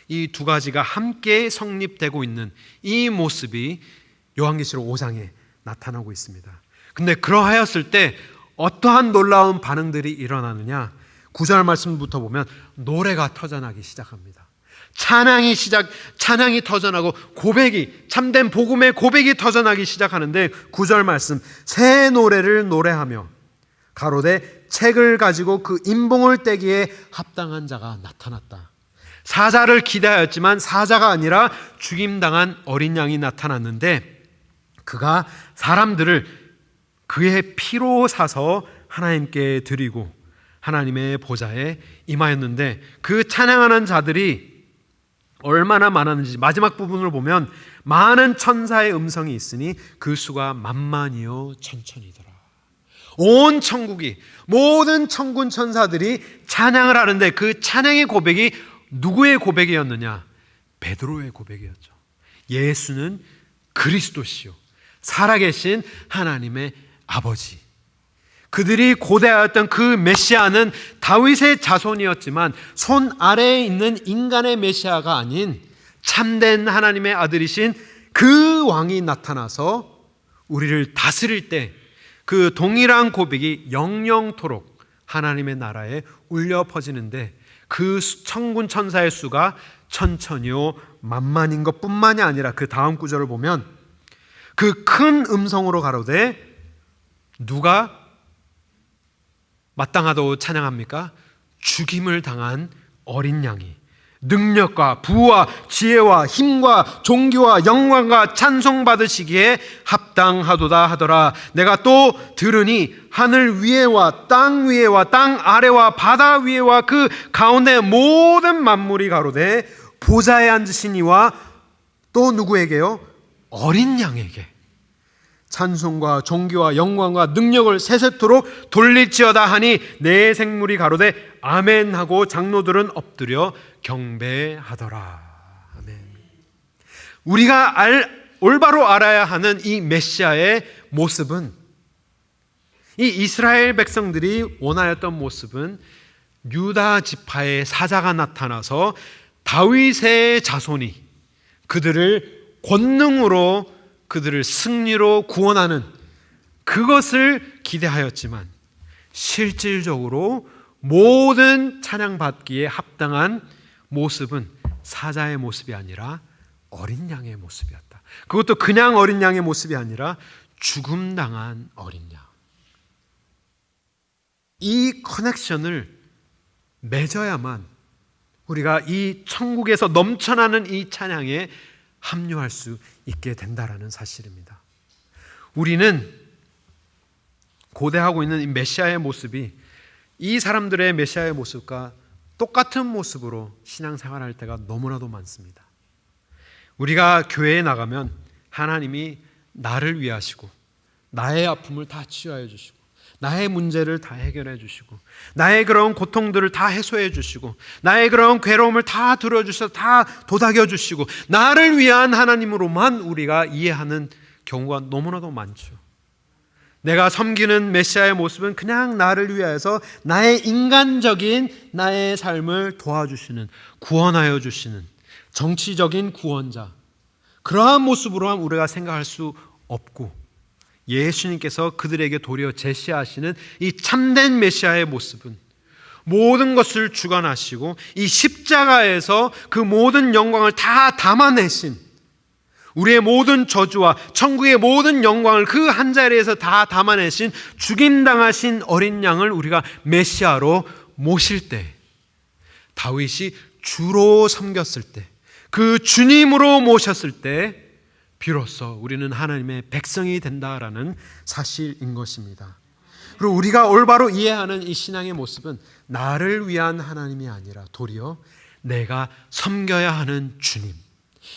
이 두 가지가 함께 성립되고 있는 이 모습이 요한계시록 5장에 나타나고 있습니다. 근데 그러하였을 때 어떠한 놀라운 반응들이 일어나느냐? 9절 말씀부터 보면 노래가 터져나기 시작합니다. 찬양이 터져나고 고백이, 참된 복음의 고백이 터져나기 시작하는데 9절 말씀, 새 노래를 노래하며 가로되 책을 가지고 그 임봉을 떼기에 합당한 자가 나타났다. 사자를 기대하였지만 사자가 아니라 죽임당한 어린 양이 나타났는데 그가 사람들을 그의 피로 사서 하나님께 드리고 하나님의 보좌에 임하였는데, 그 찬양하는 자들이 얼마나 많았는지 마지막 부분을 보면 많은 천사의 음성이 있으니 그 수가 만만이요 천천이더라. 온 천국이, 모든 천군 천사들이 찬양을 하는데 그 찬양의 고백이 누구의 고백이었느냐? 베드로의 고백이었죠. 예수는 그리스도시요 살아계신 하나님의 아버지. 그들이 고대하였던 그 메시아는 다윗의 자손이었지만 손 아래에 있는 인간의 메시아가 아닌 참된 하나님의 아들이신 그 왕이 나타나서 우리를 다스릴 때 그 동일한 고백이 영영토록 하나님의 나라에 울려 퍼지는데 그 천군 천사의 수가 천천히요 만만인 것뿐만이 아니라 그 다음 구절을 보면 그 큰 음성으로 가로되 누가 마땅하다고 찬양합니까? 죽임을 당한 어린 양이 능력과 부와 지혜와 힘과 존귀와 영광과 찬송 받으시기에 합당하도다 하더라. 내가 또 들으니 하늘 위에와 땅 위에와 땅 아래와 바다 위에와 그 가운데 모든 만물이 가로되 보좌에 앉으신 이와 또 누구에게요? 어린 양에게 찬송과 존귀와 영광과 능력을 세세토록 돌릴지어다 하니 내 생물이 가로되 아멘 하고 장로들은 엎드려 경배하더라. 아멘. 우리가 올바로 알아야 하는 이 메시아의 모습은, 이 이스라엘 백성들이 원하였던 모습은 유다 지파의 사자가 나타나서 다윗의 자손이 그들을 권능으로 그들을 승리로 구원하는 그것을 기대하였지만 실질적으로 모든 찬양받기에 합당한 모습은 사자의 모습이 아니라 어린 양의 모습이었다. 그것도 그냥 어린 양의 모습이 아니라 죽음당한 어린 양. 이 커넥션을 맺어야만 우리가 이 천국에서 넘쳐나는 이 찬양에 합류할 수 있게 된다라는 사실입니다. 우리는 고대하고 있는 이 메시아의 모습이 이 사람들의 메시아의 모습과 똑같은 모습으로 신앙생활할 때가 너무나도 많습니다. 우리가 교회에 나가면 하나님이 나를 위하시고 나의 아픔을 다 치유하여 주시고 나의 문제를 다 해결해 주시고 나의 그런 고통들을 다 해소해 주시고 나의 그런 괴로움을 다 들어주셔서 다 도닥여 주시고 나를 위한 하나님으로만 우리가 이해하는 경우가 너무나도 많죠. 내가 섬기는 메시아의 모습은 그냥 나를 위하여서 나의 인간적인 나의 삶을 도와주시는, 구원하여 주시는 정치적인 구원자, 그러한 모습으로만 우리가 생각할 수 없고 예수님께서 그들에게 도리어 제시하시는 이 참된 메시아의 모습은 모든 것을 주관하시고 이 십자가에서 그 모든 영광을 다 담아내신, 우리의 모든 저주와 천국의 모든 영광을 그 한 자리에서 다 담아내신 죽임당하신 어린 양을 우리가 메시아로 모실 때, 다윗이 주로 섬겼을 때, 그 주님으로 모셨을 때 비로소 우리는 하나님의 백성이 된다라는 사실인 것입니다. 그리고 우리가 올바로 이해하는 이 신앙의 모습은 나를 위한 하나님이 아니라 도리어 내가 섬겨야 하는 주님,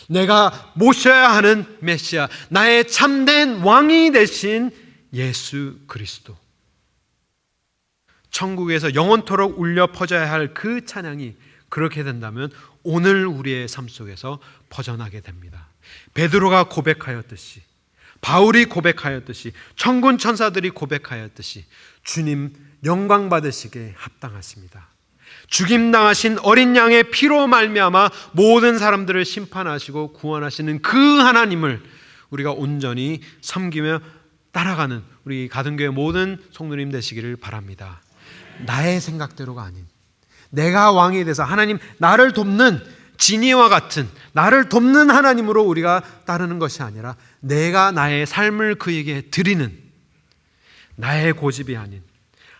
내가 모셔야 하는 메시아, 나의 참된 왕이 되신 예수 그리스도, 천국에서 영원토록 울려 퍼져야 할 그 찬양이 그렇게 된다면 오늘 우리의 삶 속에서 퍼져나게 됩니다. 베드로가 고백하였듯이, 바울이 고백하였듯이, 천군 천사들이 고백하였듯이 주님 영광 받으시기에 합당하십니다. 죽임당하신 어린 양의 피로 말미암아 모든 사람들을 심판하시고 구원하시는 그 하나님을 우리가 온전히 섬기며 따라가는 우리 가든교회 모든 성도님 되시기를 바랍니다. 나의 생각대로가 아닌, 내가 왕이 돼서 하나님 나를 돕는 지니와 같은 나를 돕는 하나님으로 우리가 따르는 것이 아니라 내가 나의 삶을 그에게 드리는, 나의 고집이 아닌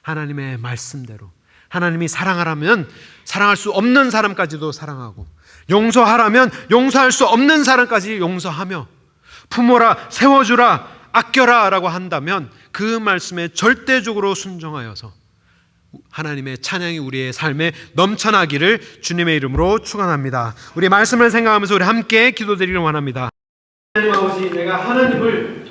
하나님의 말씀대로, 하나님이 사랑하라면 사랑할 수 없는 사람까지도 사랑하고, 용서하라면 용서할 수 없는 사람까지 용서하며, 품어라, 세워주라, 아껴라 라고 한다면 그 말씀에 절대적으로 순종하여서 하나님의 찬양이 우리의 삶에 넘쳐나기를 주님의 이름으로 축원합니다. 우리 말씀을 생각하면서 우리 함께 기도드리기를 원합니다. 하나님 아버지, 내가 하나님을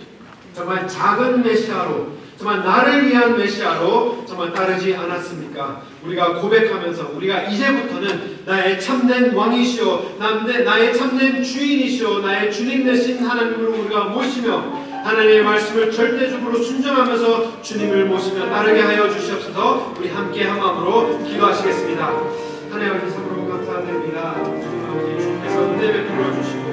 정말 작은 메시아로 정말 나를 위한 메시아로 정말 따르지 않았습니까? 우리가 고백하면서 우리가 이제부터는 나의 참된 왕이시오, 나의 참된 주인이시오, 나의 주님 되신 하나님으로 우리가 모시며 하나님의 말씀을 절대적으로 순종하면서 주님을 모시며 따르게 하여 주시옵소서. 우리 함께 한 마음으로 기도하시겠습니다. 하나님 아버지 참으로 감사드립니다. 주님 아버지 주께서 은혜 베풀어 주시고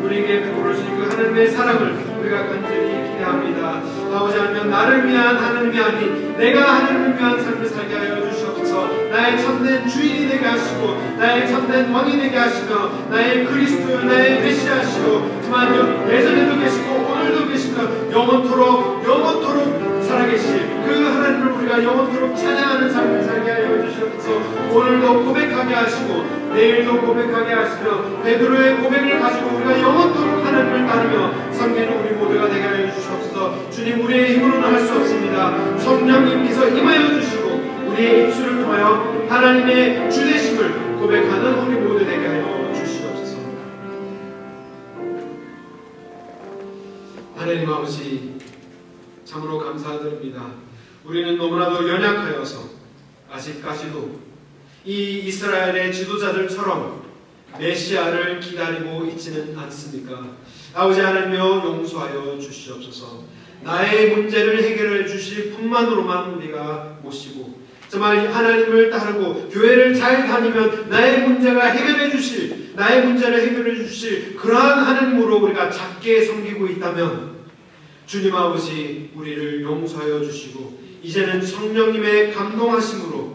우리에게 베풀어 주신 그 하나님의 사랑을 우리가 간절히 기대합니다. 아버지 하나님, 나를 위한 하나님이 아닌 내가 하나님을 위한 삶을 살게 하여 주시옵소서. 나의 참된 주인이 되게 하시고 나의 참된 왕이 되게 하시며 나의 그리스도, 나의 메시아시고 정말 예전에도 계시고 오늘도 계시며 영원토록 살아계실 그 하나님을 우리가 영원토록 찬양하는 삶을 살게 하여 주시옵소서. 오늘도 고백하게 하시고 내일도 고백하게 하시며 베드로의 고백을 가지고 우리가 영원토록 하나님을 따르며 섬기는 우리 모두가 되게 하여 주시옵소서. 주님, 우리의 힘으로는 할 수 없습니다. 성령님께서 임하여 주시고 우리의 입술을 통하여 하나님의 주되심을 고백하는 우리 모두 되게 하여 주시옵소서. 하나님 아버지, 참으로 감사드립니다. 우리는 너무나도 연약하여서 아직까지도 이 이스라엘의 지도자들처럼 메시아를 기다리고 있지는 않습니까? 아버지 하나님여, 용서하여 주시옵소서. 나의 문제를 해결해 주실 분만으로만 우리가 모시고 정말 하나님을 따르고 교회를 잘 다니면 나의 문제를 해결해 주실 그러한 하나님으로 우리가 작게 섬기고 있다면 주님 아버지, 우리를 용서하여 주시고 이제는 성령님의 감동하심으로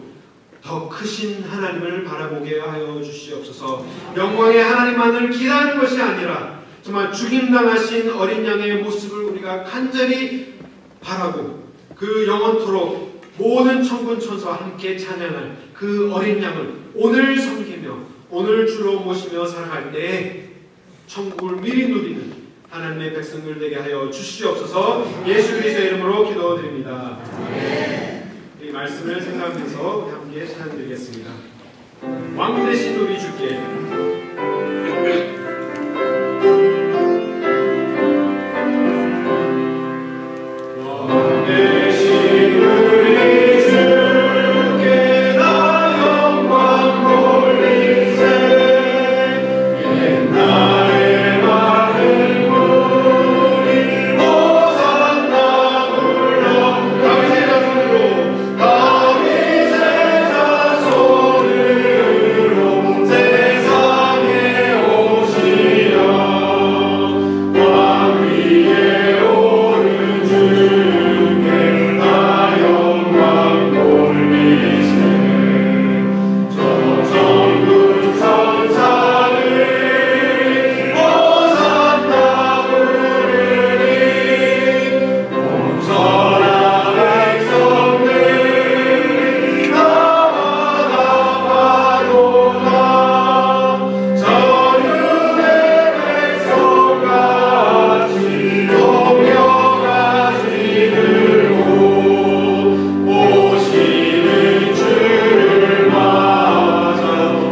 더 크신 하나님을 바라보게 하여 주시옵소서. 영광의 하나님만을 기다리는 것이 아니라 정말 죽임당하신 어린 양의 모습을 우리가 간절히 바라고 그 영원토록 모든 천군 천사와 함께 찬양할 그 어린 양을 오늘 섬기며 오늘 주로 모시며 살아갈 때에 천국을 미리 누리는 하나님의 백성들 되게 하여 주시옵소서. 예수 그리스도의 이름으로 기도드립니다. 이 말씀을 생각하면서 우리 함께 찬양드리겠습니다. 왕 되신 우리 주께 왕 되신 우리 주께 나 영광 돌리세. 옛날에 많은 물이 호산나 불러 다윗의 자손으로 세상에 오시려 왕 위에 오른 주께 나 영광 돌리세. 저 천군 천사들이 호산나 부르니 온전한 백성들이 나와 나가로다. 저유의 백성같이 동력하지 들고 오시는 주를 맞아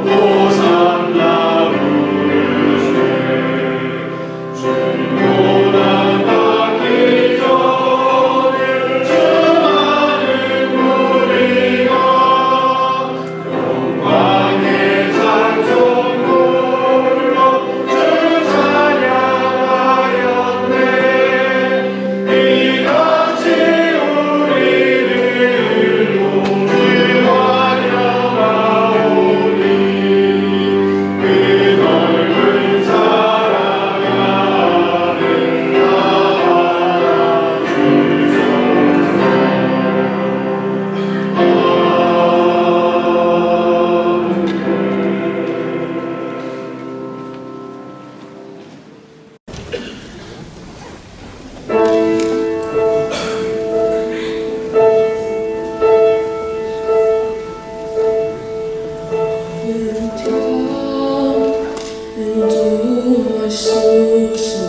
호산나 부르세. 주고난 받기 전에 수많은 무리가 영광의 찬송 불러 주 찬양하였네. 이같이 우리를 주 환영하오니 그 넓은 사랑 안에 나와 My soul so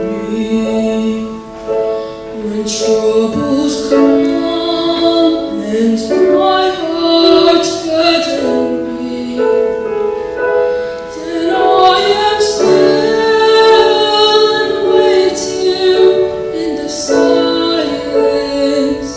weary. When troubles come and my heart's burden be, then I am still and wait you in the silence.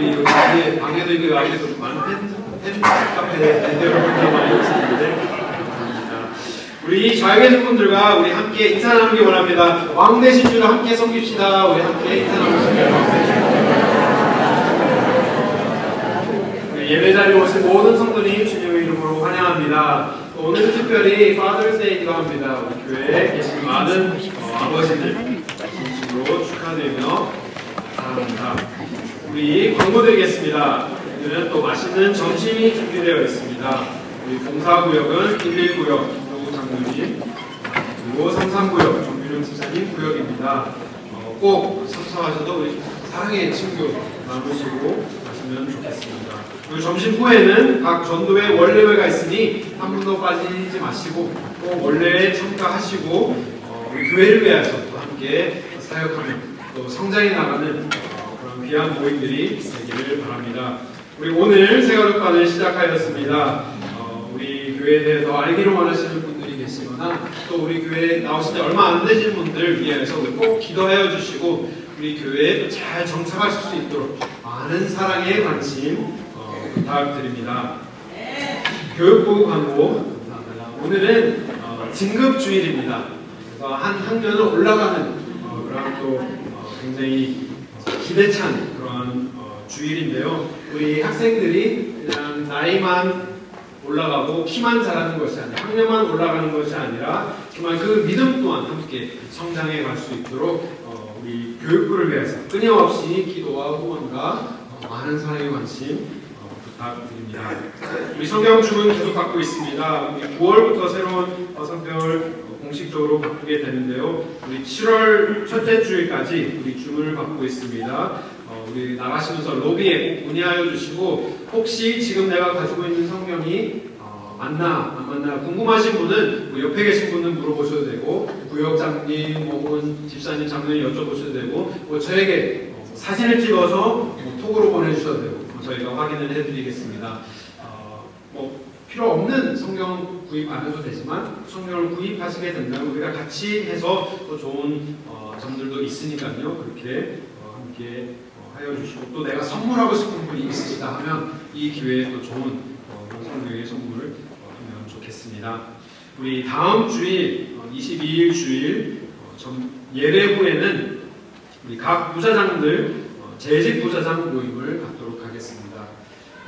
우리 여기 방에도 있고 앞에도 많은 팬 카페 여러분들 많이 오시는데 우리 좌에 계신 분들과 우리 함께 인사 나누기 원합니다. 왕 되신 주를 함께 섬깁시다. 우리 함께 인사 나누십니다. 예배 자리에 오신 모든 성도님 주님의 이름으로 환영합니다. 오늘 특별히 Father's Day이기도 합니다. 우리 교회에 계신 많은 아버지들 진심으로 축하드리며 사랑합니다. 우리 광고 드리겠습니다. 오늘은 또 맛있는 점심이 준비되어 있습니다. 우리 봉사구역은 11구역 정우 장로님, 그리고 33구역 정규령 집사님 구역입니다. 꼭 참석하셔서 우리 사랑의 친구 나누시고 가시면 좋겠습니다. 그리고 점심 후에는 각 전도회 원례회가 있으니 한 분도 빠지지 마시고 꼭 원례에 참가하시고 우리 교회를 위해서 또 함께 사역하며 또 성장해 나가는 그런 귀한 모임들이 되기를 바랍니다. 우리 오늘 새가족반을 시작하였습니다. 우리 교회에 대해서 알기를 원하시는 분들이 계시거나 또 우리 교회에 나오신 지 얼마 안 되신 분들 위해서 꼭 기도하여 주시고 우리 교회에 잘 정착하실 수 있도록 많은 사랑의 관심 부탁드립니다. 교육부 광고 감사합니다. 오늘은 진급주일입니다. 그래서 한 학년을 올라가는 그런 또 굉장히 기대찬 그런 주일인데요. 우리 학생들이 그냥 나이만 올라가고 키만 자라는 것이 아니라 학년만 올라가는 것이 아니라 정말 그 믿음 또한 함께 성장해 갈 수 있도록 우리 교육부를 위해서 끊임없이 기도와 후원과 많은 사랑의 관심 부탁드립니다. 우리 성경춤은 계속 받고 있습니다. 9월부터 새로운 성경을 공식적으로 바꾸게 되는데요. 우리 7월 첫째 주일까지 우리 줌을 받고 있습니다. 우리 나가시면서 로비에 꼭 문의하여 주시고 혹시 지금 내가 가지고 있는 성경이 맞나 안 맞나 궁금하신 분은 우리 옆에 계신 분은 물어보셔도 되고 구역장님 혹은 집사님 장로님 여쭤보셔도 되고 저에게 사진을 찍어서 톡으로 보내주셔도 되고 저희가 확인을 해드리겠습니다. 필요 없는 성경 구입 안 해도 되지만 성경을 구입하시게 된다면 우리가 같이 해서 또 좋은 점들도 있으니까요. 그렇게 함께 하여 주시고 또 내가 선물하고 싶은 분이 있으시다 하면 이 기회에 또 좋은 성경의 선물을 하면 좋겠습니다. 우리 다음 주일 22일 주일 예배 후에는 우리 각 부사장들 재직 부사장 모임을 갖도록 하겠습니다.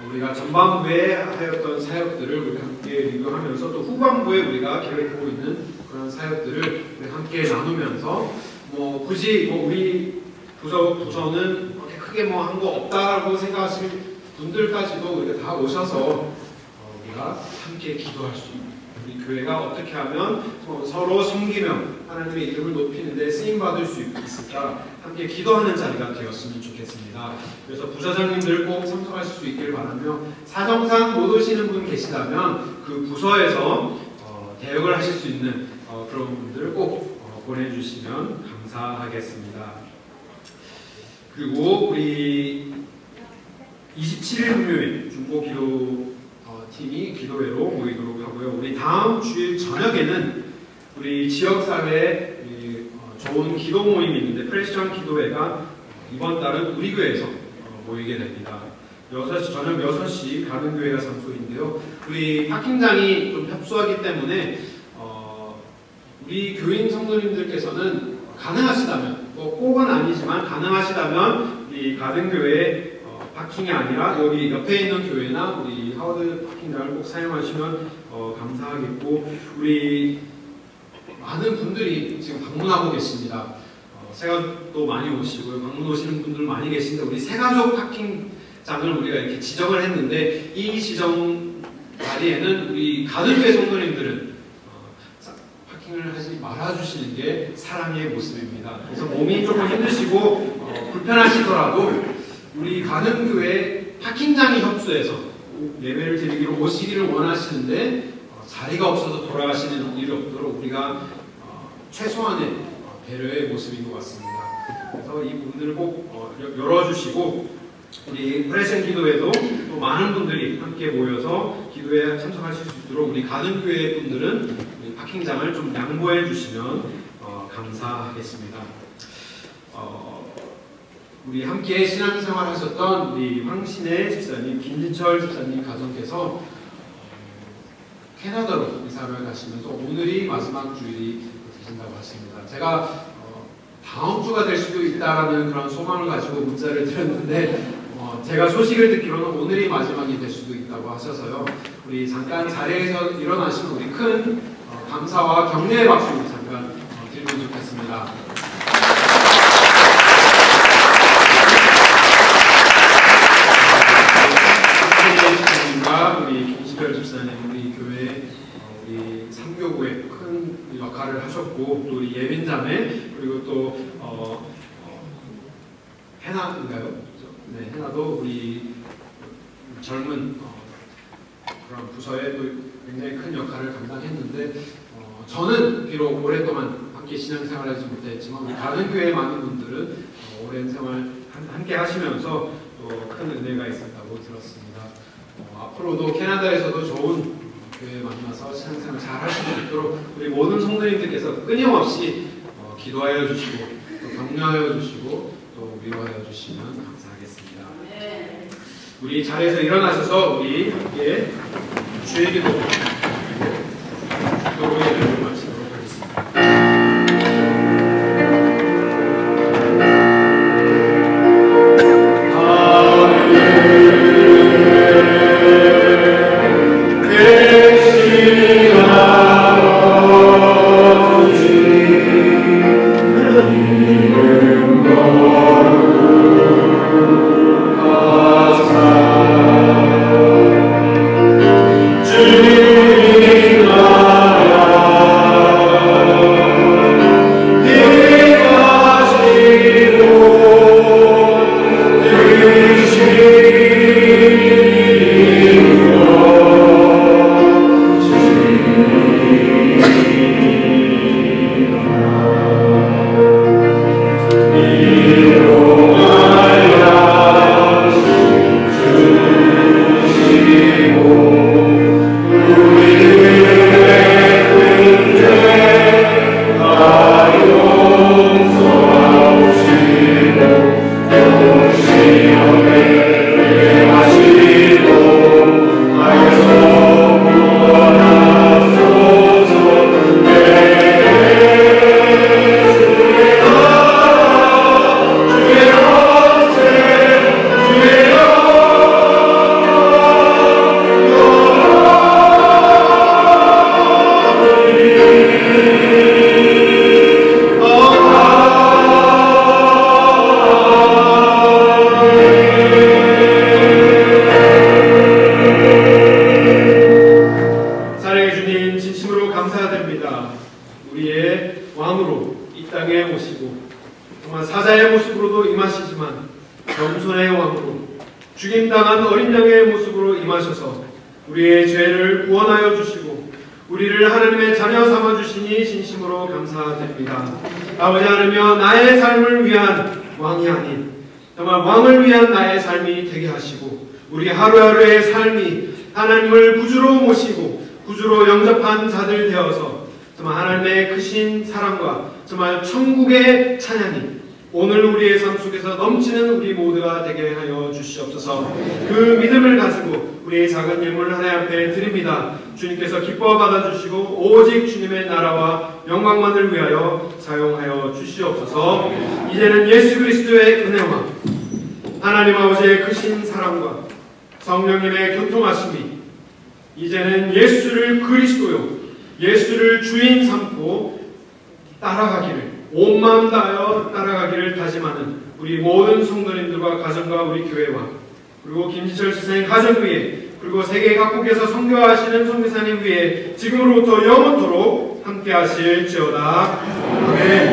우리가 전반부에 하였던 사역들을 우리 함께 리뷰하면서 또 후반부에 우리가 계획하고 있는 그런 사역들을 우리 함께 나누면서 굳이 우리 부서는 그렇게 크게 한 거 없다라고 생각하시는 분들까지도 우리가 다 오셔서 우리가 함께 기도할 수 있는 우리 교회가 어떻게 하면 서로 섬기며 하나님의 이름을 높이는데 쓰임받을 수 있을까 함께 기도하는 자리가 되었으면 좋겠습니다. 그래서 부사장님들 꼭 참석하실 수 있길 바라며 사정상 못 오시는 분 계시다면 그 부서에서 대역을 하실 수 있는 그런 분들 꼭 보내주시면 감사하겠습니다. 그리고 우리 27일 금요일 중보기도 팀이 기도회로 모이도록 하고요. 우리 다음 주일 저녁에는 우리 지역사회에 좋은 기도 모임이 있는데 프레시전 기도회가 이번 달은 우리 교회에서 모이게 됩니다. 저녁 6시 가는 교회가 장소인데요. 우리 파킹장이 좀 협소하기 때문에 우리 교인 성도님들께서는 가능하시다면 꼭은 아니지만 가능하시다면 우리 가든교회 파킹이 아니라 여기 옆에 있는 교회나 우리 하워드 파킹장을 꼭 사용하시면 감사하겠고 우리 많은 분들이 지금 방문하고 계십니다. 새가족도 많이 오시고요. 방문 오시는 분들 많이 계신데 우리 새가족 파킹장을 우리가 이렇게 지정을 했는데 이 지정 자리에는 우리 가든교회 성도님들은 파킹을 하지 말아주시는 게 사랑의 모습입니다. 그래서 몸이 조금 힘드시고 불편하시더라도 우리 가든교회 파킹장이 협소해서 예배를 드리기로 오시기를 원하시는데 자리가 없어서 돌아가시는 일이 없도록 우리가 최소한의 배려의 모습인 것 같습니다. 그래서 이 부분들을 꼭 열어주시고 우리 프레젠 기도회도 또 많은 분들이 함께 모여서 기도회에 참석하실 수 있도록 우리 가든교회 분들은 우리 파킹장을 좀 양보해 주시면 감사하겠습니다. 우리 함께 신앙생활 하셨던 우리 황신혜 집사님, 김진철 집사님 가정께서 캐나다로 이사를 가시면서 오늘이 마지막 주일이 되신다고 하십니다. 제가 다음 주가 될 수도 있다라는 그런 소망을 가지고 문자를 드렸는데 제가 소식을 듣기로는 오늘이 마지막이 될 수도 있다고 하셔서요. 우리 잠깐 자리에서 일어나시면 우리 큰 감사와 격려의 박수 잠깐 드리면 좋겠습니다. 집사님과 우리 김시별 집사님 우리 교회 우리 삼교구에 큰 역할을 하셨고 또 우리 예빈자매 그리고 또 해나인가요? 네, 해나도 우리 젊은 그런 부서에 또 굉장히 큰 역할을 감당했는데 저는 비록 오랫동안 함께 신앙생활하지 못했지만 우리 다른 교회 많은 분들은 오랜 생활 함께 하시면서 또 큰 은혜가 있었다고 들었습니다. 앞으로도 캐나다에서도 좋은 교회 만나서 신앙생활 잘 하실 수 있도록 우리 모든 성도님들께서 끊임없이 기도하여 주시고 또 격려하여 주시고 또 위로하여 주시면 감사하겠습니다. 우리 자리에서 일어나셔서 우리 함께 주의 기도로 예배를 마치도록 하겠습니다. 죽임당한 어린 양의 모습으로 임하셔서 우리의 죄를 구원하여 주시고 우리를 하나님의 자녀 삼아주시니 진심으로 감사드립니다. 아버지 하나님여 나의 삶을 위한 왕이 아닌 정말 왕을 위한 나의 삶이 되게 하시고 우리 하루하루의 삶이 하나님을 구주로 모시고 구주로 영접한 자들 되어서 정말 하나님의 크신 사랑과 정말 천국의 찬양이 오늘 우리의 삶 속에서 넘치는 우리 모두가 되게 하여 주시옵소서. 그 믿음을 가지고 우리의 작은 예물 하나님 앞에 드립니다. 주님께서 기뻐 받아주시고 오직 주님의 나라와 영광만을 위하여 사용하여 주시옵소서. 이제는 예수 그리스도의 은혜와 하나님 아버지의 크신 사랑과 성령님의 교통하심이 이제는 예수를 그리스도요 예수를 주인 삼고 따라가기를 온 마음 다하여 따라가기를 다짐하는 우리 모든 성도님들과 가정과 우리 교회와 그리고 김지철 지사님 가정 위에 그리고 세계 각국에서 선교하시는 선교사님 위에 지금으로부터 영원토록 함께 하실지어다. 아멘.